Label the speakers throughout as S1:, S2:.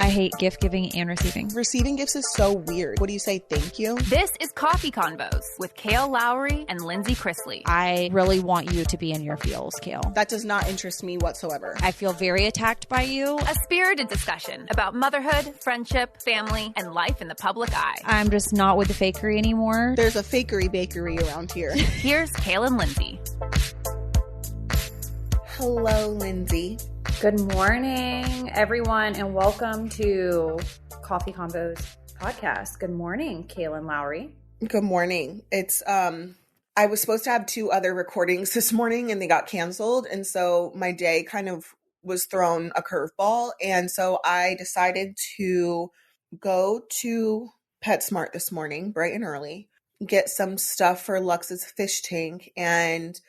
S1: I hate gift giving and receiving.
S2: Receiving gifts is so weird. What do you say? Thank you?
S3: This is Coffee Convos with Kale Lowry and Lindsay Chrisley.
S1: I really want you to be in your feels, Kale.
S2: That does not interest me whatsoever.
S1: I feel very attacked by you.
S3: A spirited discussion about motherhood, friendship, family, and life in the public eye.
S1: I'm just not with the fakery anymore.
S2: There's a fakery bakery around here.
S3: Here's Kale and Lindsay.
S2: Hello, Lindsay.
S4: Good morning, everyone, and welcome to Coffee Convos podcast. Good morning, Kaylin Lowry.
S2: Good morning. It's I was supposed to have 2 other recordings this morning and they got canceled, and so my day kind of was thrown a curveball, and so I decided to go to PetSmart this morning bright and early, get some stuff for Lux's fish tank, and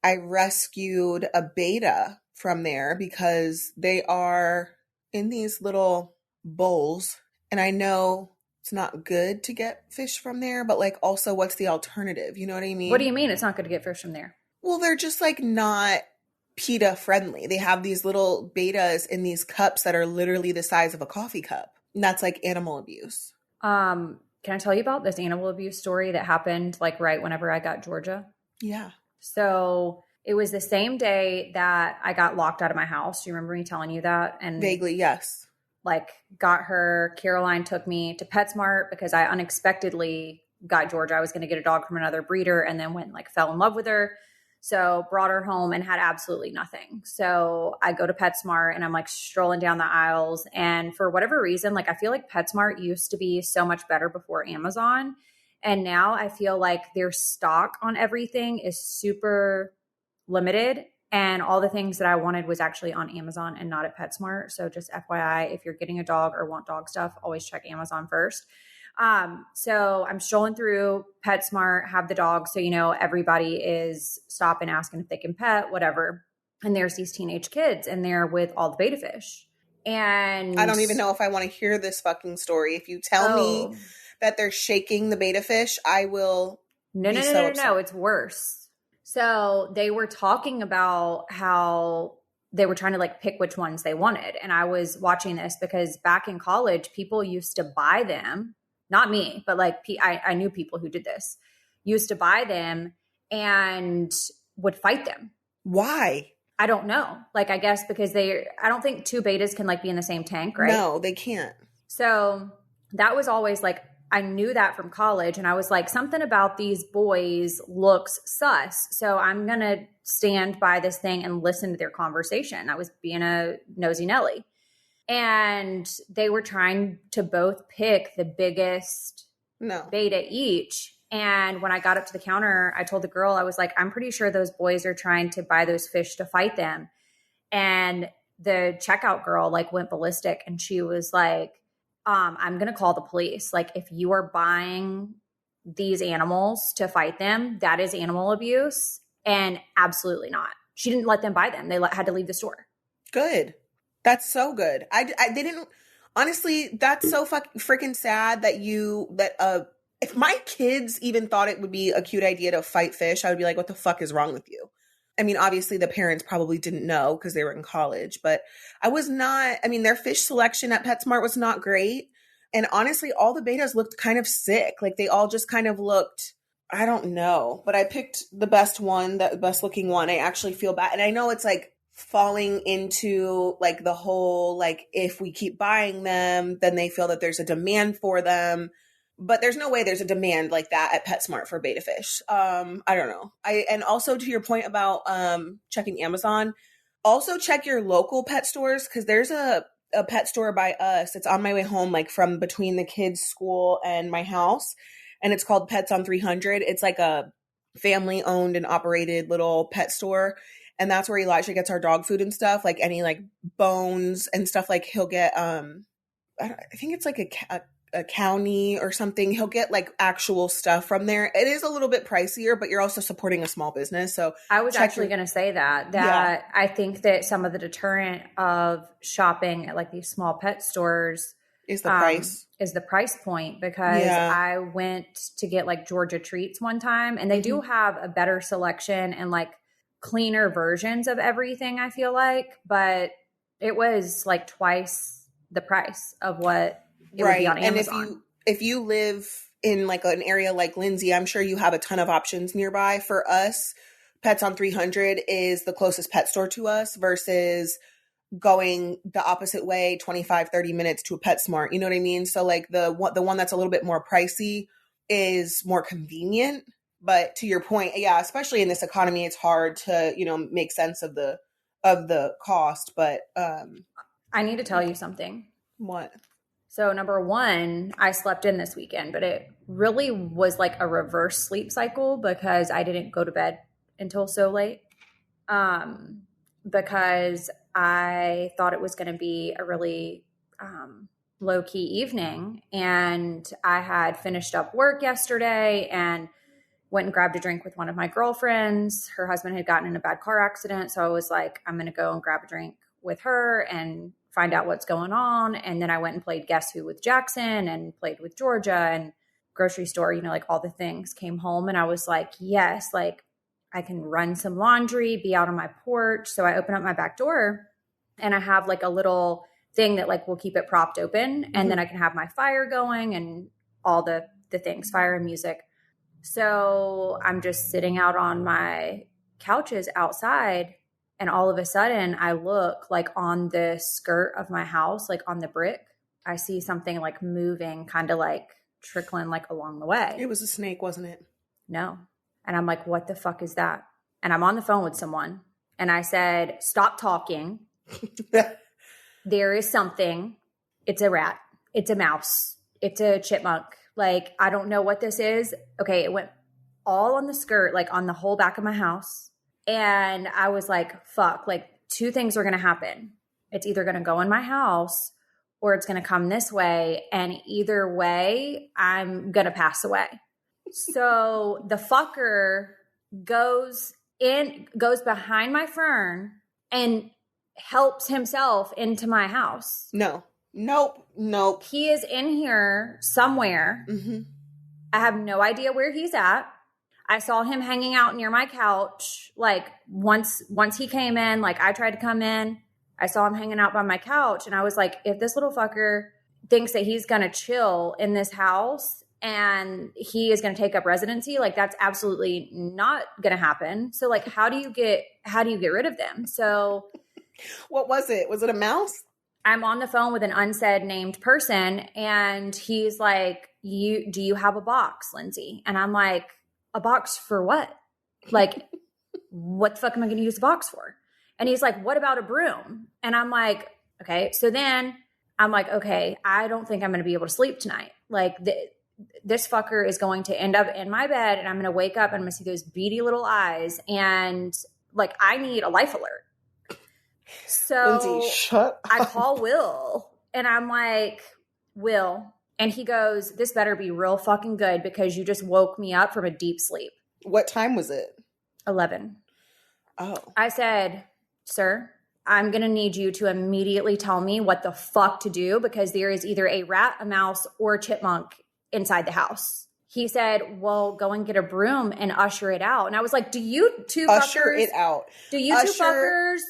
S2: I rescued a beta from there because they are in these little bowls, and I know it's not good to get fish from there, but like also what's the alternative? You know what I mean?
S4: What do you mean it's not good to get fish from there?
S2: Well, they're just like not PETA friendly. They have these little betas in these cups that are literally the size of a coffee cup. And that's like animal abuse.
S4: Can I tell you about this animal abuse story that happened like right whenever I got Georgia?
S2: Yeah.
S4: So it was the same day that I got locked out of my house. Do you remember me telling you that? And
S2: Vaguely, yes.
S4: like got her, Caroline took me to PetSmart because I unexpectedly got Georgia. I was going to get a dog from another breeder and then went and like fell in love with her. So brought her home and had absolutely nothing. So I go to PetSmart and I'm like strolling down the aisles. And for whatever reason, like I feel like PetSmart used to be so much better before Amazon. And now I feel like their stock on everything is super limited. And all the things that I wanted was actually on Amazon and not at PetSmart. So just FYI, if you're getting a dog or want dog stuff, always check Amazon first. So I'm strolling through PetSmart, have the dog. So, you know, everybody is stopping, asking if they can pet, whatever. And there's these teenage kids and they're with all the beta fish. And
S2: I don't even know if I want to hear this fucking story. If you tell me that they're shaking the beta fish, I will
S4: No, it's worse. So they were talking about how they were trying to like pick which ones they wanted. And I was watching this because back in college, people used to buy them. Not me, but like I knew people who did this, used to buy them and would fight them.
S2: Why?
S4: I don't know. Like, I guess because I don't think 2 betas can like be in the same tank, right?
S2: No, they can't.
S4: So that was always like, I knew that from college. And I was like, something about these boys looks sus. So I'm going to stand by this thing and listen to their conversation. I was being a nosy Nelly. And they were trying to both pick the biggest beta each. And when I got up to the counter, I told the girl, I was like, I'm pretty sure those boys are trying to buy those fish to fight them. And the checkout girl like went ballistic and she was like, I'm going to call the police. Like, if you are buying these animals to fight them, that is animal abuse. And absolutely not. She didn't let them buy them. They had to leave the store.
S2: Good. That's so good. They didn't, honestly, that's so freaking sad that if my kids even thought it would be a cute idea to fight fish, I would be like, what the fuck is wrong with you? I mean, obviously the parents probably didn't know because they were in college, but their fish selection at PetSmart was not great. And honestly, all the betas looked kind of sick. Like they all just kind of looked, I don't know, but I picked the best one, the best looking one. I actually feel bad. And I know it's like falling into like the whole, like if we keep buying them, then they feel that there's a demand for them. But there's no way there's a demand like that at PetSmart for beta fish. I don't know. And also to your point about checking Amazon, also check your local pet stores because there's a pet store by us. It's on my way home, like from between the kids' school and my house. And it's called Pets on 300. It's like a family owned and operated little pet store. And that's where Elijah gets our dog food and stuff, like any like bones and stuff. Like he'll get, I think it's like a county or something. He'll get like actual stuff from there. It is a little bit pricier, but you're also supporting a small business. So
S4: I was actually going to say that yeah. I think that some of the deterrent of shopping at like these small pet stores
S2: is the
S4: price point, because I went to get like Georgia treats one time and they do have a better selection and like cleaner versions of everything, I feel like, but it was like twice the price of what it would be on Amazon.
S2: And if you live in like an area like Lindsay, I'm sure you have a ton of options nearby. For us, Pets on 300 is the closest pet store to us versus going the opposite way 25, 30 minutes to a PetSmart. You know what I mean? So like the one that's a little bit more pricey is more convenient. But to your point, yeah, especially in this economy, it's hard to, you know, make sense of the cost. But
S4: I need to tell you something.
S2: What?
S4: So number one, I slept in this weekend, but it really was like a reverse sleep cycle because I didn't go to bed until so late. Because I thought it was going to be a really low-key evening. And I had finished up work yesterday and went and grabbed a drink with one of my girlfriends. Her husband had gotten in a bad car accident. So I was like, I'm going to go and grab a drink with her and find out what's going on. And then I went and played Guess Who with Jackson and played with Georgia and grocery store, you know, like all the things. Came home and I was like, yes, like I can run some laundry, be out on my porch. So I open up my back door and I have like a little thing that like will keep it propped open. And then I can have my fire going and all the things, fire and music. So I'm just sitting out on my couches outside. And all of a sudden I look like on the skirt of my house, like on the brick, I see something like moving, kind of like trickling like along the way.
S2: It was a snake, wasn't it?
S4: No. And I'm like, what the fuck is that? And I'm on the phone with someone. And I said, stop talking. There is something. It's a rat. It's a mouse. It's a chipmunk. Like, I don't know what this is. Okay. It went all on the skirt, like on the whole back of my house. And I was like, fuck, like two things are going to happen. It's either going to go in my house or it's going to come this way. And either way, I'm going to pass away. So the fucker goes behind my fern and helps himself into my house.
S2: Nope.
S4: He is in here somewhere.
S2: Mm-hmm.
S4: I have no idea where he's at. I saw him hanging out near my couch. Like once he came in, like I tried to come in, I saw him hanging out by my couch. And I was like, if this little fucker thinks that he's going to chill in this house and he is going to take up residency, like that's absolutely not going to happen. So like, how do you get rid of them? So
S2: what was it? Was it a mouse?
S4: I'm on the phone with an unsaid named person and he's like, do you have a box, Lindsay? And I'm like, a box for what? Like, what the fuck am I going to use the box for? And he's like, what about a broom? And I'm like, okay. So then I'm like, okay, I don't think I'm going to be able to sleep tonight. Like this fucker is going to end up in my bed and I'm going to wake up and I'm going to see those beady little eyes. And like, I need a life alert. So
S2: Lindsay, shut up.
S4: I call Will and I'm like, Will. And he goes, this better be real fucking good because you just woke me up from a deep sleep.
S2: What time was it?
S4: 11.
S2: Oh.
S4: I said, sir, I'm going to need you to immediately tell me what the fuck to do because there is either a rat, a mouse, or a chipmunk inside the house. He said, well, go and get a broom and usher it out. And I was like, do you two
S2: usher it out?
S4: Do you two fuckers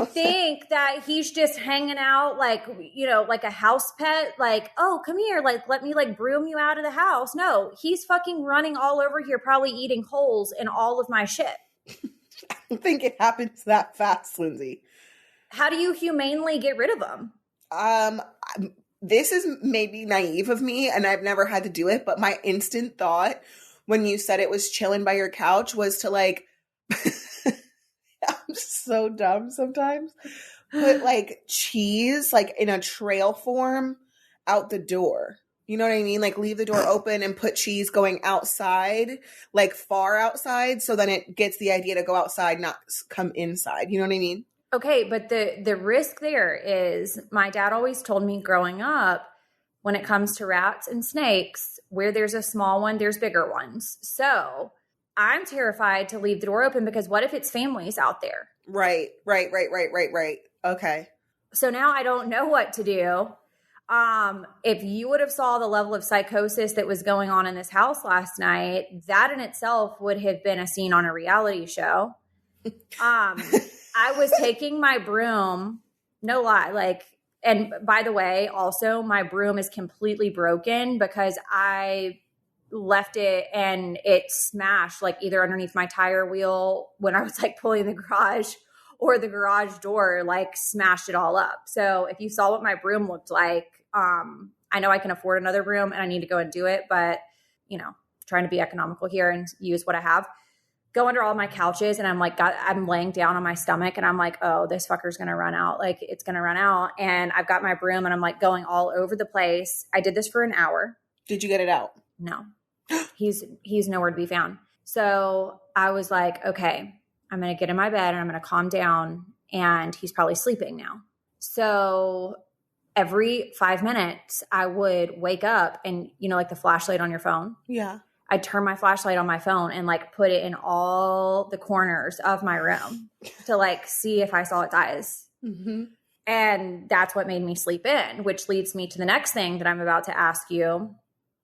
S4: think that he's just hanging out like, you know, like a house pet? Like, oh, come here. Like, let me like broom you out of the house. No, he's fucking running all over here, probably eating holes in all of my shit.
S2: I don't think it happens that fast, Lindsay.
S4: How do you humanely get rid of him?
S2: This is maybe naive of me and I've never had to do it, but my instant thought when you said it was chilling by your couch was to like, I'm so dumb sometimes, put like cheese like in a trail form out the door. You know what I mean? Like leave the door open and put cheese going outside, like far outside. So then it gets the idea to go outside, not come inside. You know what I mean?
S4: Okay, but the risk there is my dad always told me growing up, when it comes to rats and snakes, where there's a small one, there's bigger ones. So I'm terrified to leave the door open because what if it's families out there?
S2: Right. Okay.
S4: So now I don't know what to do. If you would have saw the level of psychosis that was going on in this house last night, that in itself would have been a scene on a reality show. I was taking my broom, no lie, like And by the way, also my broom is completely broken because I left it and it smashed like either underneath my tire wheel when I was like pulling the garage, or the garage door like smashed it all up. So if you saw what my broom looked like, I know I can afford another broom and I need to go and do it, but you know, trying to be economical here and use what I have. Go under all my couches and I'm like, I'm laying down on my stomach and I'm like, oh, this fucker's going to run out. Like it's going to run out. And I've got my broom and I'm like going all over the place. I did this for an hour.
S2: Did you get it out?
S4: No, he's nowhere to be found. So I was like, okay, I'm going to get in my bed and I'm going to calm down, and he's probably sleeping now. So every 5 minutes I would wake up and, you know, like the flashlight on your phone.
S2: Yeah.
S4: I'd turn my flashlight on my phone and like put it in all the corners of my room to like see if I saw its eyes.
S2: Mm-hmm.
S4: And that's what made me sleep in, which leads me to the next thing that I'm about to ask you.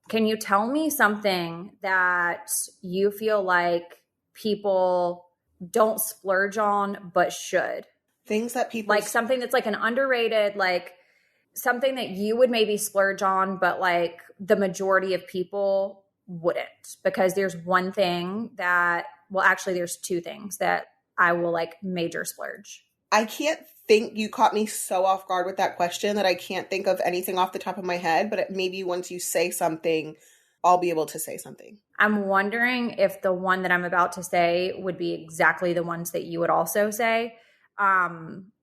S4: Can you tell me something that you feel like people don't splurge on but should?
S2: Things that people
S4: like something that's like an underrated, like something that you would maybe splurge on, but like the majority of people wouldn't, because there's one thing that, well, actually there's two things that I will like major splurge.
S2: I can't think, you caught me so off guard with that question that I can't think of anything off the top of my head, but maybe once you say something, I'll be able to say something.
S4: I'm wondering if the one that I'm about to say would be exactly the ones that you would also say.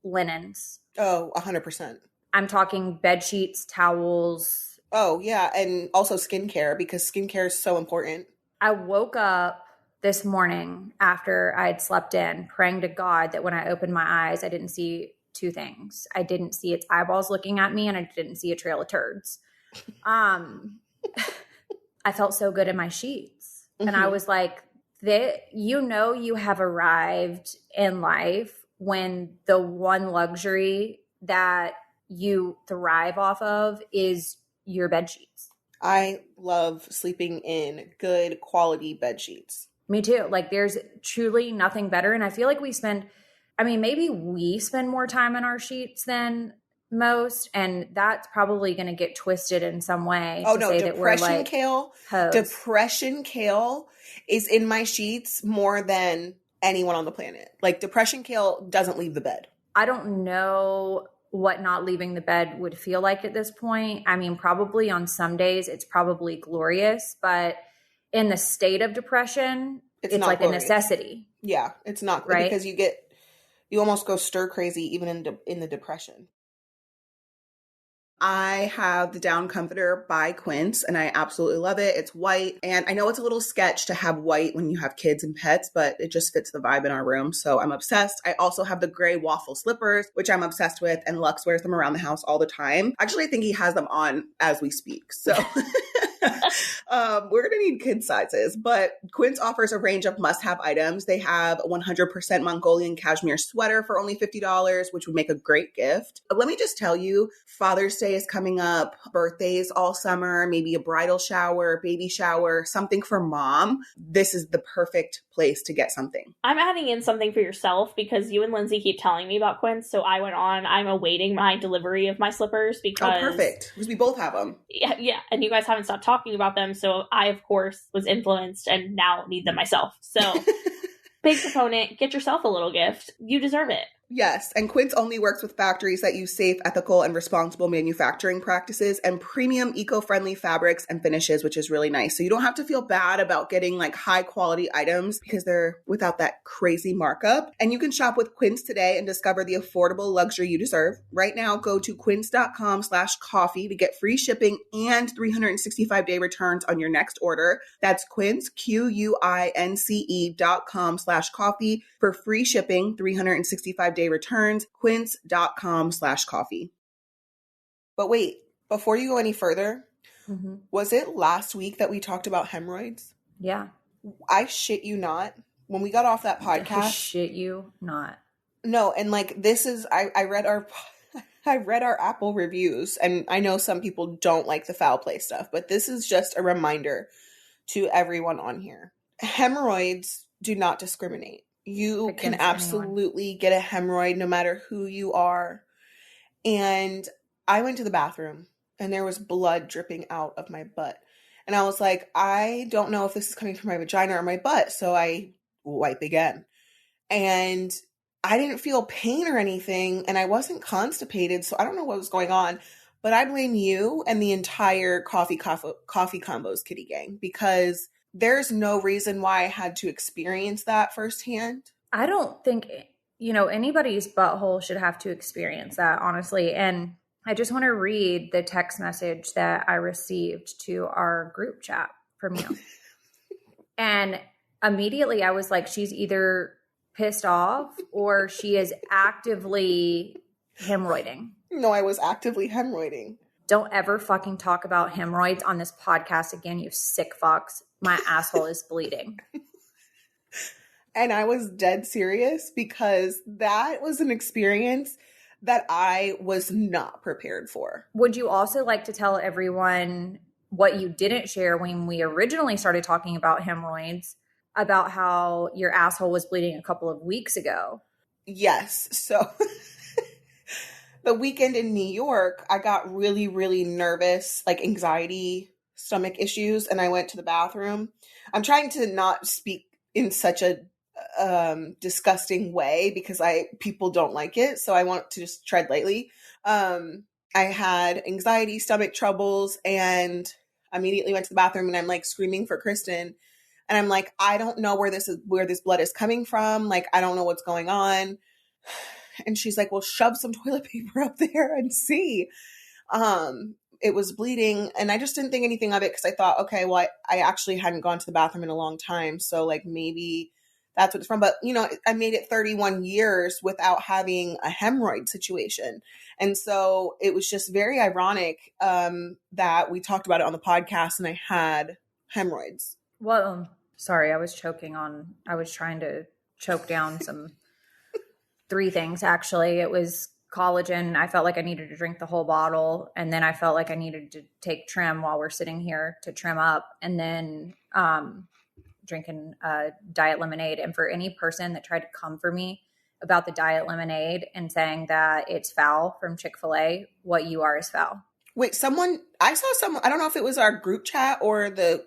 S4: Linens.
S2: Oh, 100%.
S4: I'm talking bed sheets, towels.
S2: Oh, yeah. And also skincare, because skincare is so important.
S4: I woke up this morning after I'd slept in, praying to God that when I opened my eyes, I didn't see two things. I didn't see its eyeballs looking at me, and I didn't see a trail of turds. I felt so good in my sheets. Mm-hmm. And I was like, you know, you have arrived in life when the one luxury that you thrive off of is your bed sheets.
S2: I love sleeping in good quality bed sheets.
S4: Me too. Like there's truly nothing better. And I feel like maybe we spend more time in our sheets than most, and that's probably going to get twisted in some way.
S2: Oh no, depression kale is in my sheets more than anyone on the planet. Like depression kale doesn't leave the bed.
S4: I don't know what not leaving the bed would feel like at this point. I mean, probably on some days it's probably glorious, but in the state of depression, it's like glorious. A necessity.
S2: Yeah, it's not, right? Because you almost go stir crazy even in the depression. I have the Down Comforter by Quince, and I absolutely love it. It's white, and I know it's a little sketch to have white when you have kids and pets, but it just fits the vibe in our room, so I'm obsessed. I also have the gray waffle slippers, which I'm obsessed with, and Lux wears them around the house all the time. Actually, I think he has them on as we speak, so... we're going to need kid sizes, but Quince offers a range of must-have items. They have a 100% Mongolian cashmere sweater for only $50, which would make a great gift. But let me just tell you, Father's Day is coming up, birthdays all summer, maybe a bridal shower, baby shower, something for mom. This is the perfect place to get something.
S5: I'm adding in something for yourself because you and Lindsay keep telling me about Quince, so I went on. I'm awaiting my delivery of my slippers because...
S2: Oh, perfect. Because we both have them.
S5: Yeah, and you guys haven't stopped talking about them, so I, of course, was influenced and now need them myself. So, big proponent, get yourself a little gift. You deserve it.
S2: Yes, and Quince only works with factories that use safe, ethical, and responsible manufacturing practices and premium eco-friendly fabrics and finishes, which is really nice. So you don't have to feel bad about getting like high quality items because they're without that crazy markup. And you can shop with Quince today and discover the affordable luxury you deserve. Right now, go to quince.com/coffee to get free shipping and 365-day returns on your next order. That's Quince, QUINCE.com/coffee for free shipping, 365-day returns, quince.com/coffee. But wait, before you go any further, was it last week that we talked about hemorrhoids?
S4: Yeah.
S2: I shit you not. When we got off that podcast.
S4: I shit you not.
S2: No, and like this is, I read our Apple reviews, and I know some people don't like the foul play stuff, but this is just a reminder to everyone on here. Hemorrhoids do not discriminate. You can absolutely get a hemorrhoid no matter who you are. And I went to the bathroom and there was blood dripping out of my butt. And I was like, I don't know if this is coming from my vagina or my butt. So I wipe again. And I didn't feel pain or anything. And I wasn't constipated. So I don't know what was going on. But I blame you and the entire Coffee Combos Kitty Gang, because there's no reason why I had to experience that firsthand.
S4: I don't think, anybody's butthole should have to experience that, honestly. And I just want to read the text message that I received to our group chat from you. And immediately I was like, she's either pissed off or she is actively hemorrhoiding.
S2: No, I was actively hemorrhoiding.
S4: Don't ever fucking talk about hemorrhoids on this podcast again, you sick fucks. My asshole is bleeding.
S2: And I was dead serious because that was an experience that I was not prepared for.
S4: Would you also like to tell everyone what you didn't share when we originally started talking about hemorrhoids, about how your asshole was bleeding a couple of weeks ago?
S2: Yes. So the weekend in New York, I got really, really nervous, like anxiety, stomach issues, and I went to the bathroom. I'm trying to not speak in such a disgusting way because people don't like it. So I want to just tread lightly. I had anxiety, stomach troubles, and immediately went to the bathroom and I'm like screaming for Kristen. And I'm like, I don't know where this blood is coming from. Like, I don't know what's going on. And she's like, well, shove some toilet paper up there and see. It was bleeding and I just didn't think anything of it because I thought, okay, well, I actually hadn't gone to the bathroom in a long time. So like maybe that's what it's from. But, I made it 31 years without having a hemorrhoid situation. And so it was just very ironic that we talked about it on the podcast and I had hemorrhoids.
S4: Well, sorry, I was trying to choke down some 3 things, actually. It was collagen. I felt like I needed to drink the whole bottle. And then I felt like I needed to take trim while we're sitting here to trim up. And then drinking diet lemonade. And for any person that tried to come for me about the diet lemonade and saying that it's foul from Chick-fil-A, what you are is foul.
S2: Wait, I saw someone, I don't know if it was our group chat or the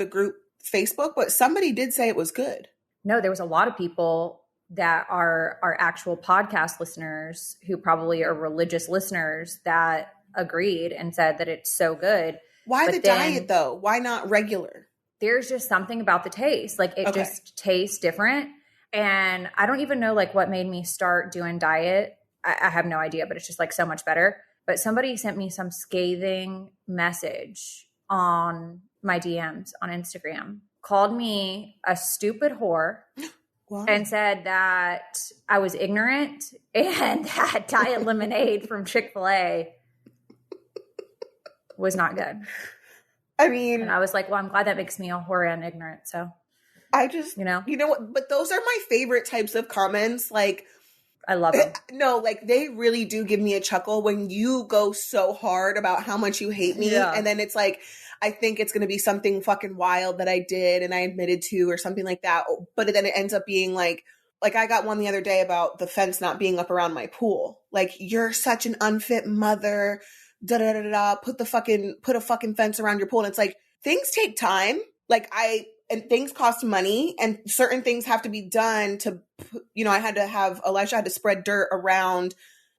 S2: group Facebook, but somebody did say it was good.
S4: No, there was a lot of people that are our actual podcast listeners who probably are religious listeners that agreed and said that it's so good.
S2: Why the diet though? Why not regular?
S4: There's just something about the taste. Like it just tastes different. And I don't even know like what made me start doing diet. I have no idea, but it's just like so much better. But somebody sent me some scathing message on my DMs on Instagram, called me a stupid whore.
S2: Wow.
S4: And said that I was ignorant and that diet lemonade from Chick-fil-A was not good.
S2: I mean,
S4: and I was like, well, I'm glad that makes me a whore and ignorant. So
S2: I just,
S4: you know
S2: what, but those are my favorite types of comments. Like,
S4: I love them.
S2: No, like they really do give me a chuckle when you go so hard about how much you hate me. Yeah. And then it's like, I think it's going to be something fucking wild that I did and I admitted to or something like that. But then it ends up being like I got one the other day about the fence not being up around my pool. Like, you're such an unfit mother, put a fucking fence around your pool. And it's like, things take time. And things cost money and certain things have to be done to, Elijah had to spread dirt around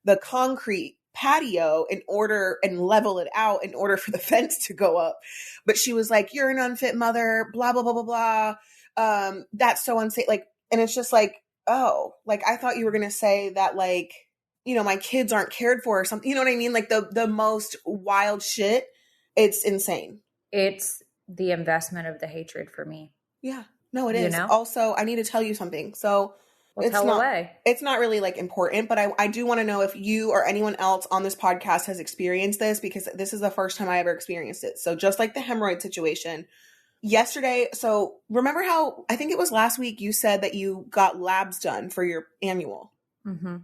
S2: the concrete patio and level it out in order for the fence to go up. But she was like, you're an unfit mother, blah, blah, blah, blah, blah. That's so unsafe. Like, and it's just like, oh, like I thought you were going to say that, like, my kids aren't cared for or something. You know what I mean? Like the most wild shit. It's insane.
S4: It's the investment of the hatred for me.
S2: Yeah, no, it is. Also, I need to tell you something. So
S4: tell away.
S2: It's not really like important, but I do want to know if you or anyone else on this podcast has experienced this, because this is the first time I ever experienced it. So just like the hemorrhoid situation yesterday. So remember how, I think it was last week, you said that you got labs done for your annual.
S4: Mm-hmm.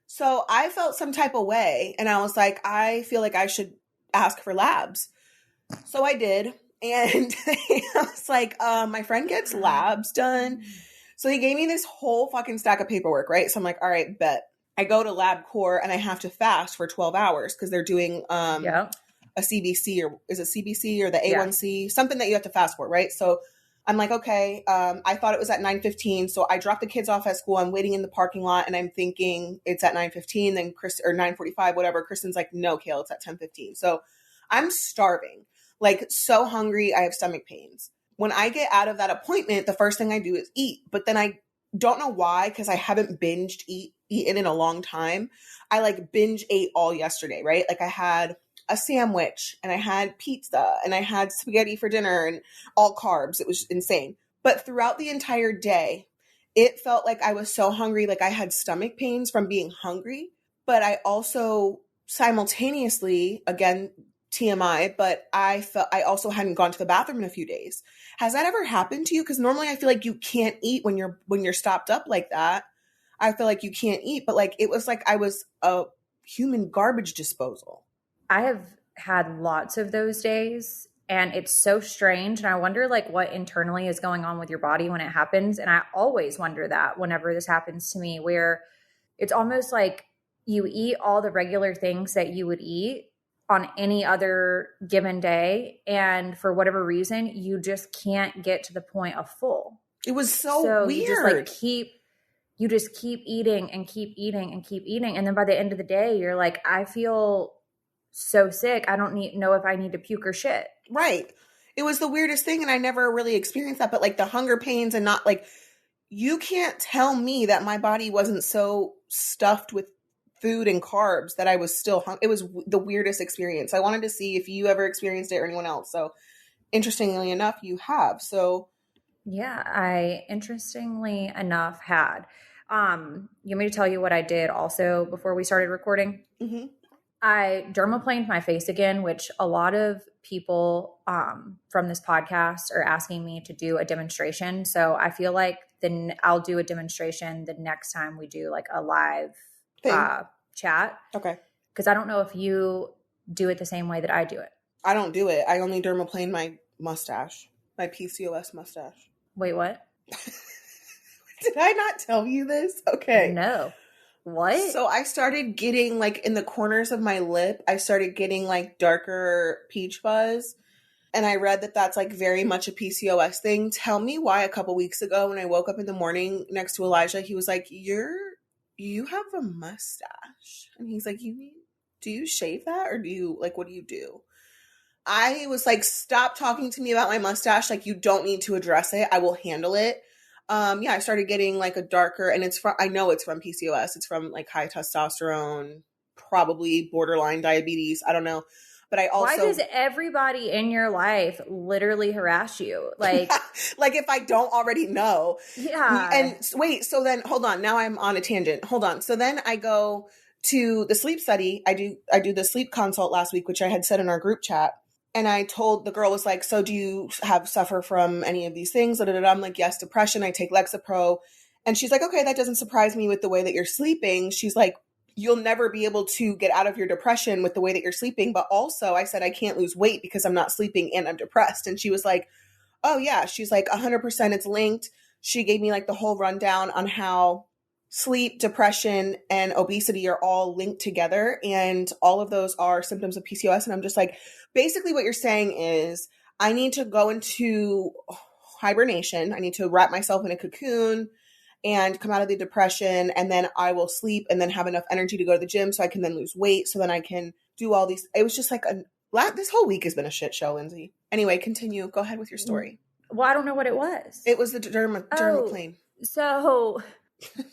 S2: So I felt some type of way and I was like, I feel like I should ask for labs. So I did. And I was like, my friend gets labs done. So he gave me this whole fucking stack of paperwork, right? So I'm like, all right, bet. I go to LabCorp and I have to fast for 12 hours because they're doing
S4: Yeah.
S2: a CBC, or is it CBC or the A1C, something that you have to fast for, right? So I'm like, okay, I thought it was at 9:15. So I dropped the kids off at school. I'm waiting in the parking lot and I'm thinking it's at 9:15, then or 9:45, whatever. Kristen's like, no, Kale, it's at 10:15. So I'm starving, like so hungry. I have stomach pains. When I get out of that appointment, the first thing I do is eat, but then I don't know why, because I haven't binged eaten in a long time. I like binge ate all yesterday, right? Like I had a sandwich and I had pizza and I had spaghetti for dinner and all carbs. It was insane. But throughout the entire day, it felt like I was so hungry. Like I had stomach pains from being hungry, but I also simultaneously, again, TMI, but I felt I also hadn't gone to the bathroom in a few days. Has that ever happened to you? Because normally I feel like you can't eat when you're stopped up like that. I feel like you can't eat, but like it was like I was a human garbage disposal.
S4: I have had lots of those days, and it's so strange. And I wonder like what internally is going on with your body when it happens. And I always wonder that whenever this happens to me, where it's almost like you eat all the regular things that you would eat on any other given day. And for whatever reason, you just can't get to the point of full.
S2: It was so weird.
S4: You just keep eating and keep eating and keep eating. And then by the end of the day, you're like, I feel so sick. I don't know if I need to puke or shit.
S2: Right. It was the weirdest thing. And I never really experienced that, but like the hunger pains and not like, you can't tell me that my body wasn't so stuffed with food and carbs that I was still hungry. It was the weirdest experience. I wanted to see if you ever experienced it or anyone else. So interestingly enough, you have. So
S4: yeah, I interestingly enough had. You want me to tell you what I did also before we started recording?
S2: Mm-hmm.
S4: I dermaplaned my face again, which a lot of people from this podcast are asking me to do a demonstration. So I feel like then I'll do a demonstration the next time we do like a live chat.
S2: Okay.
S4: Because I don't know if you do it the same way that I do it.
S2: I don't do it. I only dermaplane my mustache, my PCOS mustache.
S4: Wait, what?
S2: Did I not tell you this? Okay.
S4: No. What?
S2: So I started getting like in the corners of my lip, I started getting like darker peach fuzz. And I read that that's like very much a PCOS thing. Tell me why a couple weeks ago when I woke up in the morning next to Elijah, he was like, you have a mustache. And he's like, do you shave that? Or do you like, what do you do? I was like, stop talking to me about my mustache. Like, you don't need to address it. I will handle it. Yeah, I started getting like a darker, and I know it's from PCOS. It's from like high testosterone, probably borderline diabetes. I don't know. But I also.
S4: Why does everybody in your life literally harass you? Like,
S2: like if I don't already know.
S4: Yeah.
S2: And wait, so then hold on. Now I'm on a tangent. Hold on. So then I go to the sleep study. I do the sleep consult last week, which I had said in our group chat. And I told the girl, was like, so do you suffer from any of these things? I'm like, yes, depression. I take Lexapro. And she's like, okay, that doesn't surprise me with the way that you're sleeping. She's like, you'll never be able to get out of your depression with the way that you're sleeping. But also I said, I can't lose weight because I'm not sleeping and I'm depressed. And she was like, oh yeah. She's like, 100% it's linked. She gave me like the whole rundown on how sleep, depression, and obesity are all linked together. And all of those are symptoms of PCOS. And I'm just like, basically what you're saying is I need to go into hibernation. I need to wrap myself in a cocoon and come out of the depression. And then I will sleep and then have enough energy to go to the gym so I can then lose weight. So then I can do all these. It was just like this whole week has been a shit show, Lindsay. Anyway, continue. Go ahead with your story.
S4: Well, I don't know what it was.
S2: It was the dermaplane.
S4: So...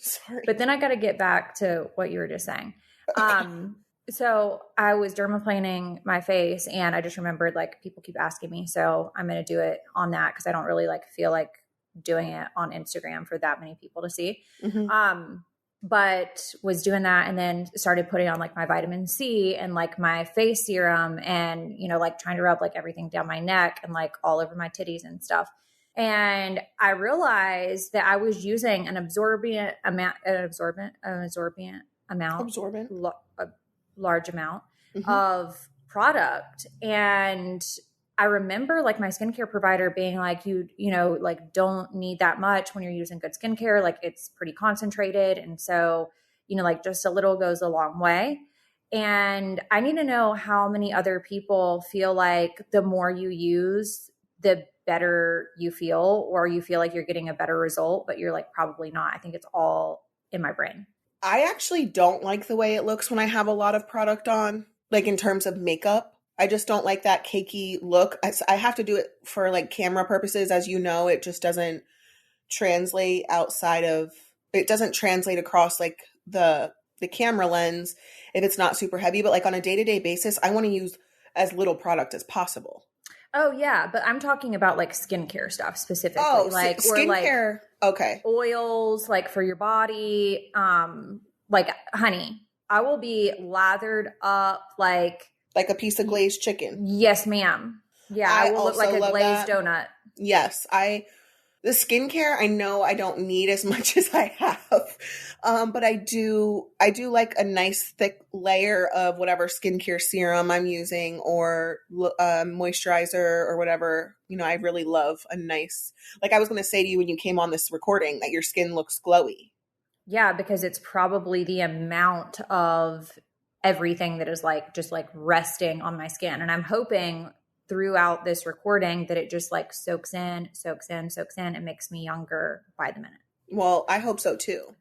S2: Sorry.
S4: But then I got to get back to what you were just saying. So I was dermaplaning my face, and I just remembered like people keep asking me, so I'm going to do it on that because I don't really like feel like doing it on Instagram for that many people to see.
S2: Mm-hmm.
S4: But was doing that, and then started putting on like my vitamin C and like my face serum, and like trying to rub like everything down my neck and like all over my titties and stuff. And I realized that I was using a large amount
S2: mm-hmm.
S4: of product. And I remember like my skincare provider being like, you like don't need that much when you're using good skincare. Like it's pretty concentrated. And so like just a little goes a long way. And I need to know how many other people feel like the more you use, the better you feel, or you feel like you're getting a better result, but you're like, probably not. I think it's all in my brain.
S2: I actually don't like the way it looks when I have a lot of product on, like in terms of makeup. I just don't like that cakey look. I have to do it for like camera purposes. As you know, it just doesn't translate it doesn't translate across like the camera lens if it's not super heavy. But like on a day-to-day basis, I want to use as little product as possible.
S4: Oh yeah, but I'm talking about like skincare stuff specifically.
S2: Oh,
S4: like
S2: skincare. Okay.
S4: Oils like for your body. Like honey, I will be lathered up like
S2: a piece of glazed chicken.
S4: Yes, ma'am. Yeah, I will look like a glazed donut.
S2: Yes, the skincare, I know I don't need as much as I have, but I do like a nice thick layer of whatever skincare serum I'm using or moisturizer or whatever. I really love a nice, like I was going to say to you when you came on this recording, that your skin looks glowy.
S4: Yeah, because it's probably the amount of everything that is like just like resting on my skin. And I'm hoping throughout this recording that it just like soaks in and makes me younger by the minute.
S2: Well, I hope so too.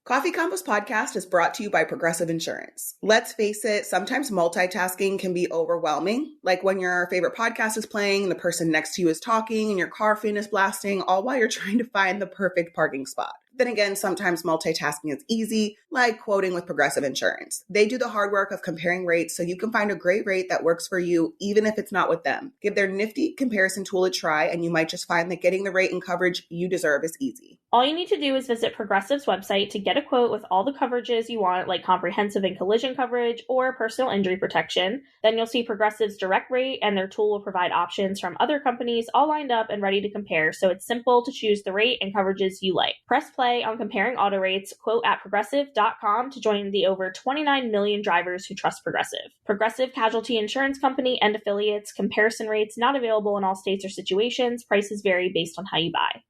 S2: Coffee Combos Podcast is brought to you by Progressive Insurance. Let's face it, sometimes multitasking can be overwhelming. Like when your favorite podcast is playing, the person next to you is talking, and your car fan is blasting, all while you're trying to find the perfect parking spot. Then again, sometimes multitasking is easy, like quoting with Progressive Insurance. They do the hard work of comparing rates so you can find a great rate that works for you, even if it's not with them. Give their nifty comparison tool a try, and you might just find that getting the rate and coverage you deserve is easy.
S5: All you need to do is visit Progressive's website to get a quote with all the coverages you want, like comprehensive and collision coverage or personal injury protection. Then you'll see Progressive's direct rate, and their tool will provide options from other companies all lined up and ready to compare, so it's simple to choose the rate and coverages you like. Press play on comparing auto rates, quote at progressive.com to join the over 29 million drivers who trust Progressive. Progressive Casualty Insurance Company and affiliates. Comparison rates not available in all states or situations. Prices vary based on how you buy.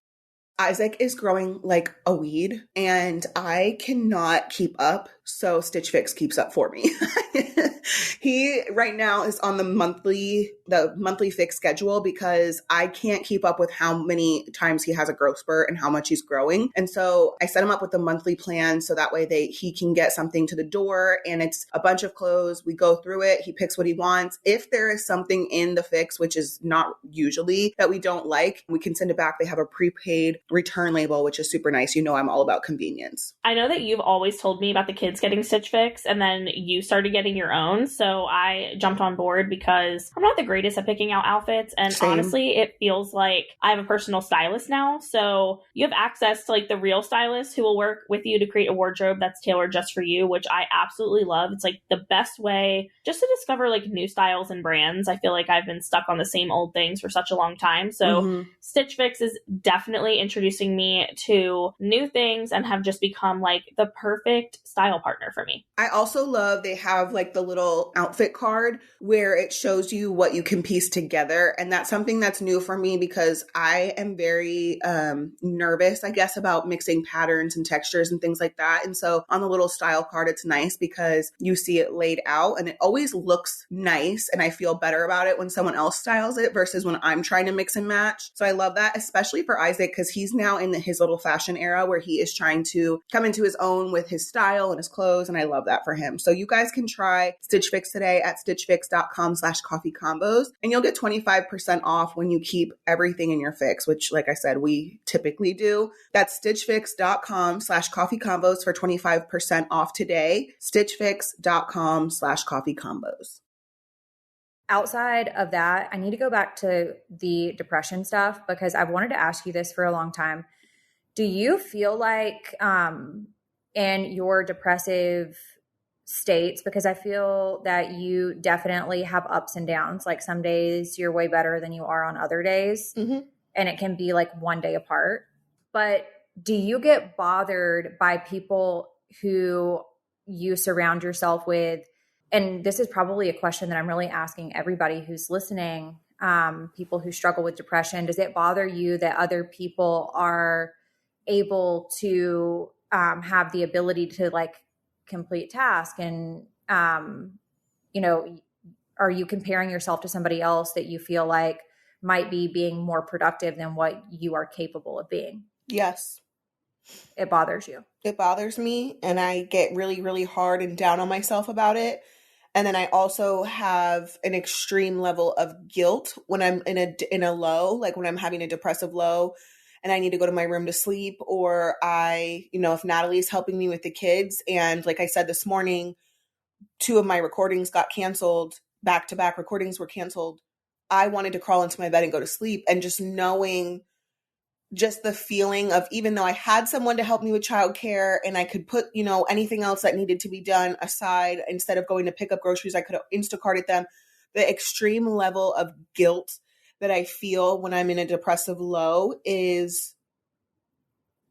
S2: Isaac is growing like a weed, and I cannot keep up, so Stitch Fix keeps up for me. He right now is on the monthly fix schedule because I can't keep up with how many times he has a growth spurt and how much he's growing. And so I set him up with the monthly plan so that way he can get something to the door, and it's a bunch of clothes. We go through it. He picks what he wants. If there is something in the fix, which is not usually, that we don't like, we can send it back. They have a prepaid return label, which is super nice. I'm all about convenience.
S5: I know that you've always told me about the kids getting Stitch Fix, and then you started getting your own. So I jumped on board because I'm not the greatest at picking out outfits. And
S2: Same.
S5: Honestly, it feels like I have a personal stylist now. So you have access to like the real stylist who will work with you to create a wardrobe that's tailored just for you, which I absolutely love. It's like the best way just to discover like new styles and brands. I feel like I've been stuck on the same old things for such a long time. So Stitch Fix is definitely introducing me to new things and have just become like the perfect style partner for me.
S2: I also love they have like the little outfit card where it shows you what you can piece together. And that's something that's new for me because I am very nervous, I guess, about mixing patterns and textures and things like that. And so on the little style card, it's nice because you see it laid out and it always looks nice. And I feel better about it when someone else styles it versus when I'm trying to mix and match. So I love that, especially for Isaac, because he's now in his little fashion era where he is trying to come into his own with his style and his clothes. And I love that for him. So you guys can try Stitch Fix today at stitchfix.com/coffeecombos. And you'll get 25% off when you keep everything in your fix, which, like I said, we typically do. That's stitchfix.com/coffeecombos for 25% off today. stitchfix.com/coffeecombos.
S4: Outside of that, I need to go back to the depression stuff because I've wanted to ask you this for a long time. Do you feel like in your depressive states, because I feel that you definitely have ups and downs, like some days you're way better than you are on other days, and it can be like one day apart. But do you get bothered by people who you surround yourself with? And this is probably a question that I'm really asking everybody who's listening, people who struggle with depression. Does it bother you that other people are able to have the ability to like complete tasks and, you know, are you comparing yourself to somebody else that you feel like might be being more productive than what you are capable of being?
S2: Yes.
S4: It bothers you.
S2: It bothers me, and I get really, really hard and down on myself about it. And then I also have an extreme level of guilt when I'm in a low, like when I'm having a depressive low and I need to go to my room to sleep, or if Natalie's helping me with the kids. And like I said this morning, 2 of my recordings got canceled, back-to-back recordings were canceled. I wanted to crawl into my bed and go to sleep, and just knowing just the feeling of, even though I had someone to help me with childcare and I could put, anything else that needed to be done aside, instead of going to pick up groceries, I could have Instacarted them. The extreme level of guilt that I feel when I'm in a depressive low is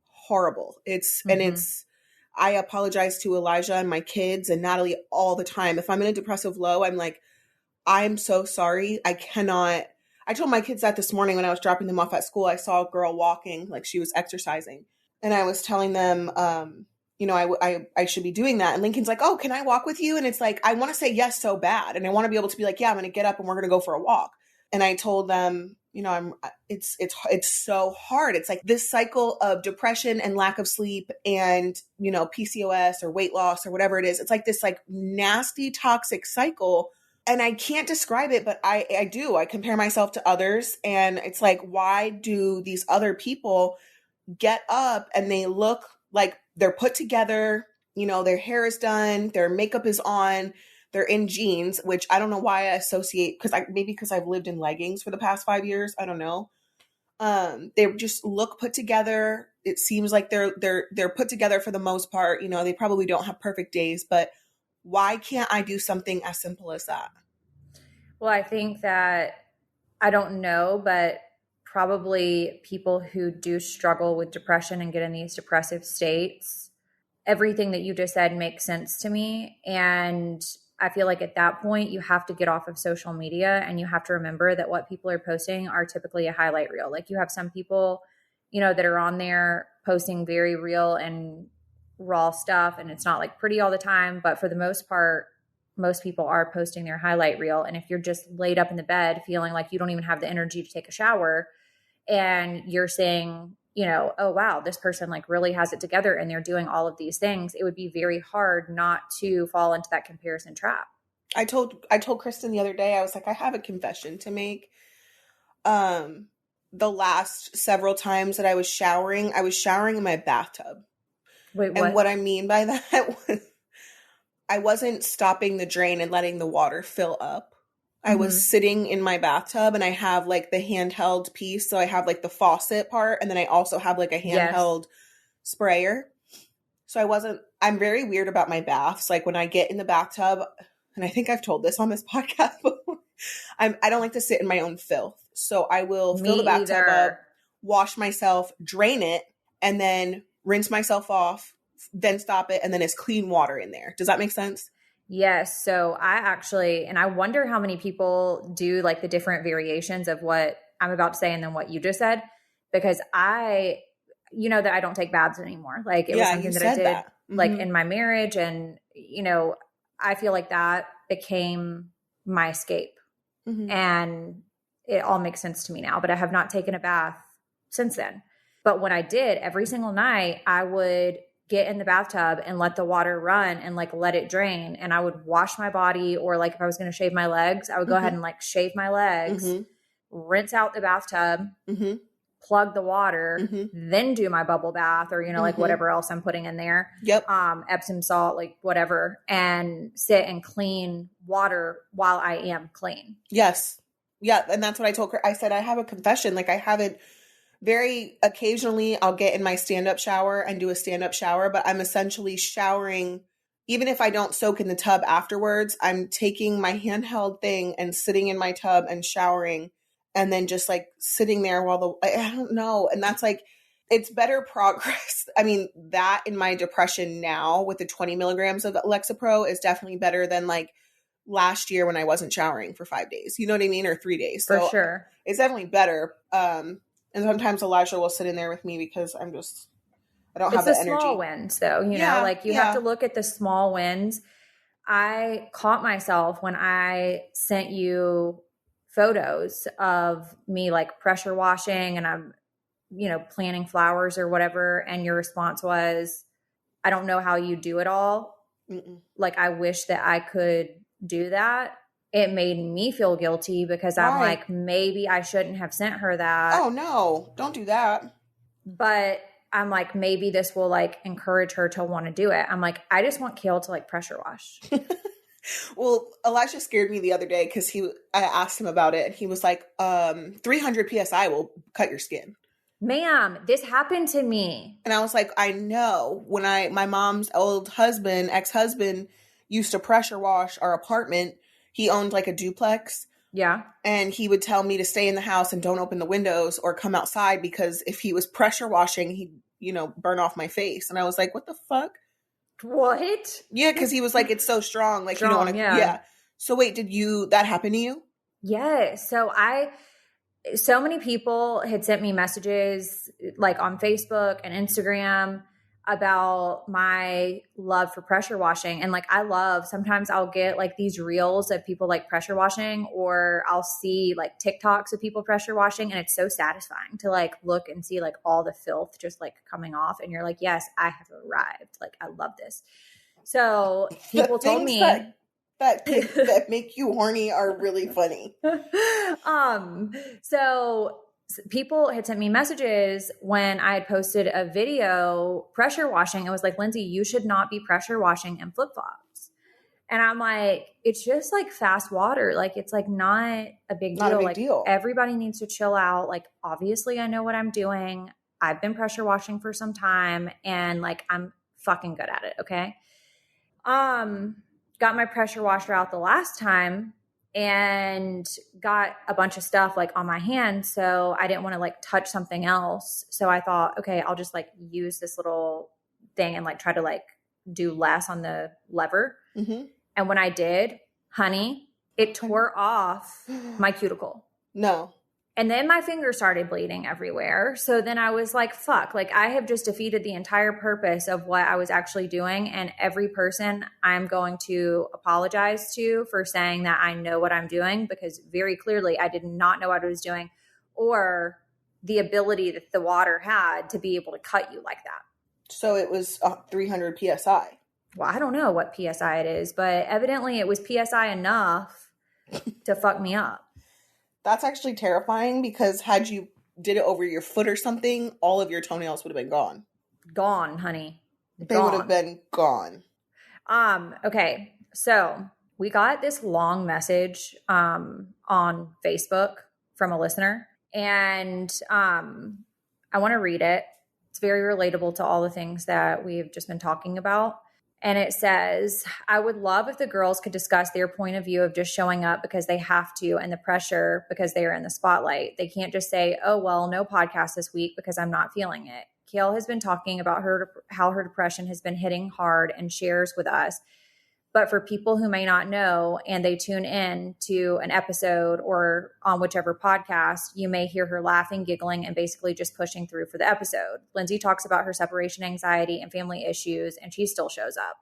S2: horrible. I apologize to Elijah and my kids and Natalie all the time. If I'm in a depressive low, I'm like, I'm so sorry. I told my kids that this morning when I was dropping them off at school. I saw a girl walking, like she was exercising. And I was telling them, I should be doing that. And Lincoln's like, oh, can I walk with you? And it's like, I want to say yes so bad. And I want to be able to be like, yeah, I'm going to get up and we're going to go for a walk. And I told them, it's so hard. It's like this cycle of depression and lack of sleep and, PCOS or weight loss or whatever it is. It's like this like nasty, toxic cycle. And I can't describe it, but I do. I compare myself to others. And it's like, why do these other people get up and they look like they're put together, their hair is done, their makeup is on, they're in jeans, which I don't know why I associate, because I've lived in leggings for the past 5 years. I don't know. They just look put together. It seems like they're put together for the most part. They probably don't have perfect days, but why can't I do something as simple as that?
S4: Well, I think that, I don't know, but probably people who do struggle with depression and get in these depressive states, everything that you just said makes sense to me. And I feel like at that point, you have to get off of social media and you have to remember that what people are posting are typically a highlight reel. Like you have some people, that are on there posting very real and raw stuff, and it's not like pretty all the time, but for the most part, most people are posting their highlight reel. And if you're just laid up in the bed feeling like you don't even have the energy to take a shower, and you're saying, oh wow, this person like really has it together and they're doing all of these things, it would be very hard not to fall into that comparison trap.
S2: I told Kristen the other day, I was like, I have a confession to make. The last several times that I was showering in my bathtub.
S4: Wait, what?
S2: And what I mean by that was I wasn't stopping the drain and letting the water fill up. I was sitting in my bathtub and I have like the handheld piece. So I have like the faucet part, and then I also have like a handheld sprayer. So I'm very weird about my baths. Like when I get in the bathtub, and I think I've told this on this podcast before, I don't like to sit in my own filth. So I will fill the bathtub up, wash myself, drain it, and then rinse myself off, then stop it, and then it's clean water in there. Does that make sense?
S4: Yes. So I wonder how many people do like the different variations of what I'm about to say and then what you just said, because that I don't take baths anymore. Like it was something that I did like in my marriage, and I feel like that became my escape, and it all makes sense to me now, but I have not taken a bath since then. But when I did, every single night, I would get in the bathtub and let the water run and like let it drain. And I would wash my body, or like if I was going to shave my legs, I would go ahead and like shave my legs, rinse out the bathtub, plug the water, then do my bubble bath, or, like whatever else I'm putting in there.
S2: Yep.
S4: Epsom salt, like whatever, and sit and clean water while I am clean.
S2: Yes. Yeah. And that's what I told her. I said, I have a confession. Like I haven't, very occasionally I'll get in my stand-up shower and do a stand-up shower, but I'm essentially showering. Even if I don't soak in the tub afterwards, I'm taking my handheld thing and sitting in my tub and showering, and then just like sitting there while I don't know. And that's like, it's better progress. I mean, that in my depression now with the 20 milligrams of Lexapro is definitely better than like last year when I wasn't showering for 5 days. You know what I mean? Or 3 days.
S4: For sure.
S2: It's definitely better. And sometimes Elijah will sit in there with me because I don't have
S4: the
S2: the energy.
S4: small wins though, you
S2: Yeah,
S4: know, like you
S2: yeah.
S4: have to look at the small wins. I caught myself when I sent you photos of me like pressure washing and I'm, you know, planting flowers or whatever. And your response was, I don't know how you do it all.
S2: Mm-mm.
S4: Like, I wish that I could do that. It made me feel guilty because I'm
S2: Why?
S4: like, maybe I shouldn't have sent her that.
S2: Oh no, don't do that.
S4: But I'm like, maybe this will like encourage her to want to do it. I'm like, I just want Kale to like pressure wash.
S2: Well, Elijah scared me the other day because I asked him about it and he was like, 300 PSI will cut your skin.
S4: Ma'am, this happened to me.
S2: And I was like, I know. When my mom's ex-husband used to pressure wash our apartment. He owned like a duplex.
S4: Yeah.
S2: And he would tell me to stay in the house and don't open the windows or come outside because if he was pressure washing, he'd, you know, burn off my face. And I was like, what the fuck?
S4: What?
S2: Yeah, because he was like, it's so strong. Like, you don't want to.
S4: Yeah.
S2: So wait, that happen to you?
S4: Yes. So many people had sent me messages like on Facebook and Instagram about my love for pressure washing. And like, sometimes I'll get like these reels of people like pressure washing, or I'll see like TikToks of people pressure washing. And it's so satisfying to like look and see like all the filth just like coming off. And you're like, yes, I have arrived. Like, I love this. So people told me
S2: that make you horny are really funny.
S4: So people had sent me messages when I had posted a video pressure washing. It was like, Lindsay, you should not be pressure washing in flip-flops. And I'm like, it's just like fast water. Like, it's like not a big deal.
S2: Not a big
S4: like
S2: deal.
S4: Everybody needs to chill out. Like, obviously I know what I'm doing. I've been pressure washing for some time and like, I'm fucking good at it. Okay. Got my pressure washer out the last time and got a bunch of stuff like on my hand. So I didn't want to like touch something else. So I thought, okay, I'll just like use this little thing and like try to like do less on the lever.
S2: Mm-hmm.
S4: And when I did, honey, it tore off my cuticle.
S2: No.
S4: And then my finger started bleeding everywhere. So then I was like, fuck, like I have just defeated the entire purpose of what I was actually doing. And every person I'm going to apologize to for saying that I know what I'm doing, because very clearly I did not know what I was doing or the ability that the water had to be able to cut you like that.
S2: So it was 300 PSI.
S4: Well, I don't know what PSI it is, but evidently it was PSI enough to fuck me up.
S2: That's actually terrifying because had you did it over your foot or something, all of your toenails would have been gone.
S4: Gone, honey.
S2: They would have been gone.
S4: Okay. So we got this long message on Facebook from a listener, and I want to read it. It's very relatable to all the things that we've just been talking about. And it says, I would love if the girls could discuss their point of view of just showing up because they have to and the pressure because they are in the spotlight. They can't just say, oh, well, no podcast this week because I'm not feeling it. Kale has been talking about how her depression has been hitting hard and shares with us. But for people who may not know and they tune in to an episode or on whichever podcast, you may hear her laughing, giggling, and basically just pushing through for the episode. Lindsay talks about her separation anxiety and family issues, and she still shows up.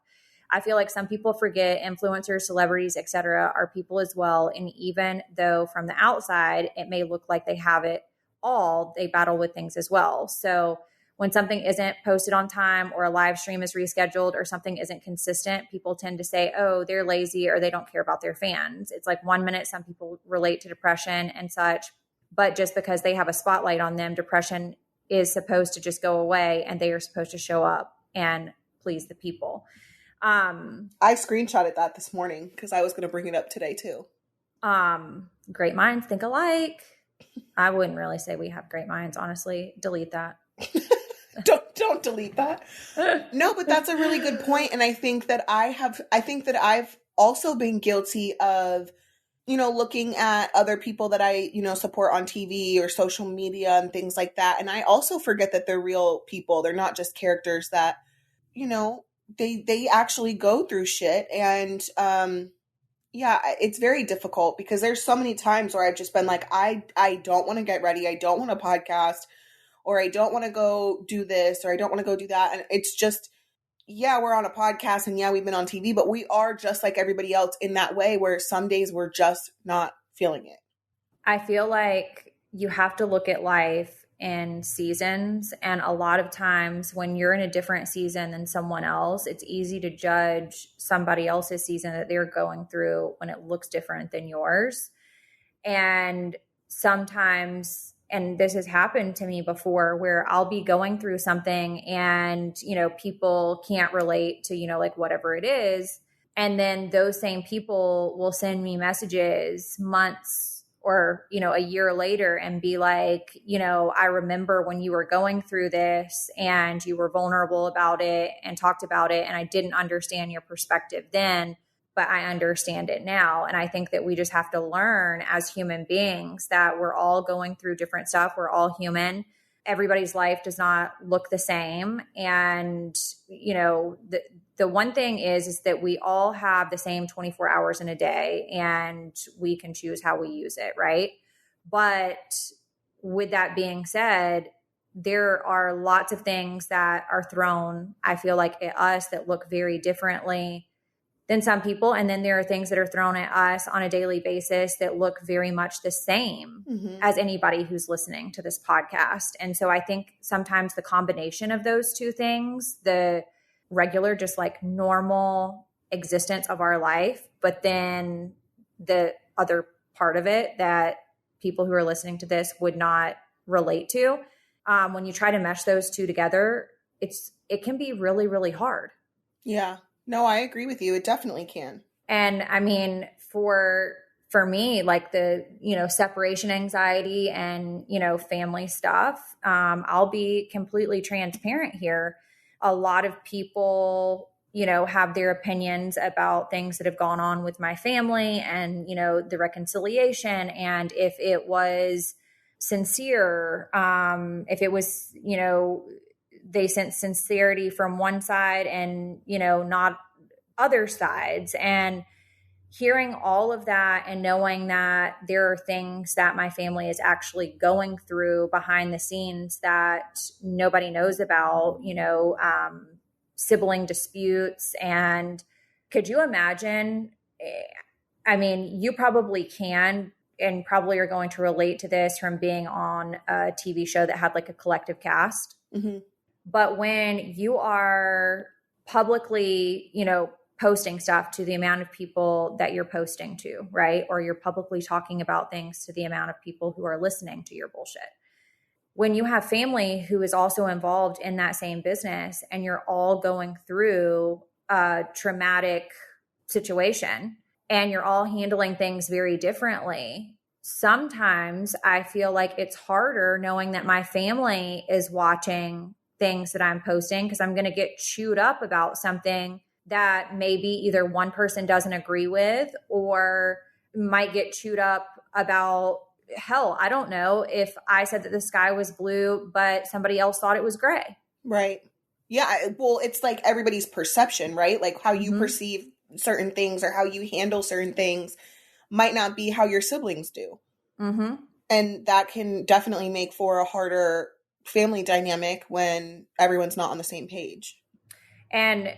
S4: I feel like some people forget influencers, celebrities, etc. are people as well. And even though from the outside, it may look like they have it all, they battle with things as well. So when something isn't posted on time or a live stream is rescheduled or something isn't consistent, people tend to say, oh, they're lazy or they don't care about their fans. It's like 1 minute some people relate to depression and such, but just because they have a spotlight on them, depression is supposed to just go away and they are supposed to show up and please the people.
S2: I screenshotted that this morning because I was going to bring it up today too.
S4: Great minds think alike. I wouldn't really say we have great minds, honestly. Delete that.
S2: Don't delete that. No, but that's a really good point. And I think that I've also been guilty of, you know, looking at other people that I, you know, support on TV or social media and things like that. And I also forget that they're real people. They're not just characters that, you know, they actually go through shit. And, yeah, it's very difficult because there's so many times where I've just been like, I don't want to get ready. I don't want to podcast. or I don't want to go do this, or I don't want to go do that. And it's just, yeah, we're on a podcast and yeah, we've been on TV, but we are just like everybody else in that way where some days we're just not feeling it.
S4: I feel like you have to look at life in seasons. And a lot of times when you're in a different season than someone else, it's easy to judge somebody else's season that they're going through when it looks different than yours. And sometimes, and this has happened to me before, where I'll be going through something and, you know, people can't relate to, you know, like whatever it is. And then those same people will send me messages months or, you know, a year later and be like, you know, I remember when you were going through this and you were vulnerable about it and talked about it. And I didn't understand your perspective then, but I understand it now. And I think that we just have to learn as human beings that we're all going through different stuff. We're all human. Everybody's life does not look the same. And, you know, the one thing is that we all have the same 24 hours in a day and we can choose how we use it, right? But with that being said, there are lots of things that are thrown, I feel like, at us that look very differently than some people. And then there are things that are thrown at us on a daily basis that look very much the same as anybody who's listening to this podcast. And so I think sometimes the combination of those two things, the regular, just like normal existence of our life, but then the other part of it that people who are listening to this would not relate to, when you try to mesh those two together, it can be really, really hard.
S2: Yeah. No, I agree with you. It definitely can.
S4: And I mean, for me, like the, you know, separation anxiety and, you know, family stuff, I'll be completely transparent here. A lot of people, you know, have their opinions about things that have gone on with my family and, you know, the reconciliation. And if it was sincere, if it was, you know, they sense sincerity from one side and, you know, not other sides. And hearing all of that and knowing that there are things that my family is actually going through behind the scenes that nobody knows about, you know, sibling disputes. And could you imagine? I mean, you probably can and probably are going to relate to this from being on a TV show that had like a collective cast.
S2: Mm-hmm.
S4: But when you are publicly, you know, posting stuff to the amount of people that you're posting to, right? Or you're publicly talking about things to the amount of people who are listening to your bullshit. When you have family who is also involved in that same business and you're all going through a traumatic situation and you're all handling things very differently, sometimes I feel like it's harder knowing that my family is watching things that I'm posting because I'm going to get chewed up about something that maybe either one person doesn't agree with or might get chewed up about. Hell, I don't know if I said that the sky was blue, but somebody else thought it was gray.
S2: Right. Yeah. Well, it's like everybody's perception, right? Like how you perceive certain things or how you handle certain things might not be how your siblings do.
S4: Mm-hmm.
S2: And that can definitely make for a harder family dynamic when everyone's not on the same page.
S4: And,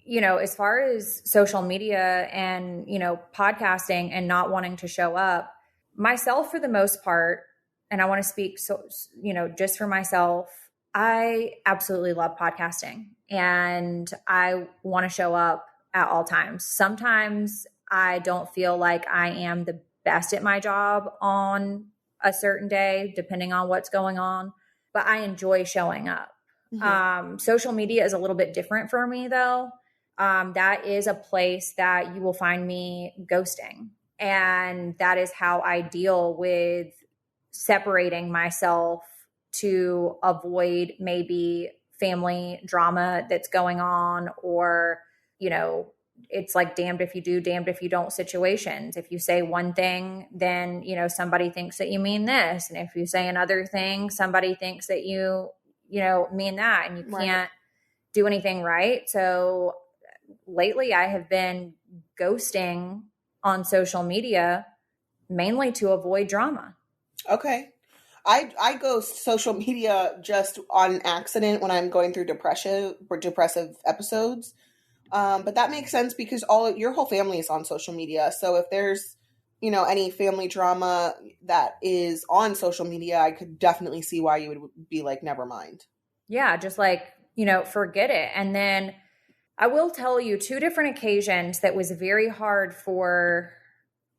S4: you know, as far as social media and, you know, podcasting and not wanting to show up, myself for the most part, and I want to speak, so, you know, just for myself, I absolutely love podcasting and I want to show up at all times. Sometimes I don't feel like I am the best at my job on a certain day, depending on what's going on, but I enjoy showing up. Mm-hmm. Social media is a little bit different for me though. That is a place that you will find me ghosting. And that is how I deal with separating myself to avoid maybe family drama that's going on, or, you know, it's like damned if you do, damned if you don't situations. If you say one thing, then, you know, somebody thinks that you mean this. And if you say another thing, somebody thinks that you know, mean that, and you can't do anything right. So lately I have been ghosting on social media mainly to avoid drama.
S2: Okay. I go social media just on accident when I'm going through depressive episodes. But that makes sense because your whole family is on social media. So if there's, any family drama that is on social media, I could definitely see why you would be like, never mind.
S4: Yeah, just like, forget it. And then I will tell you 2 different occasions that was very hard for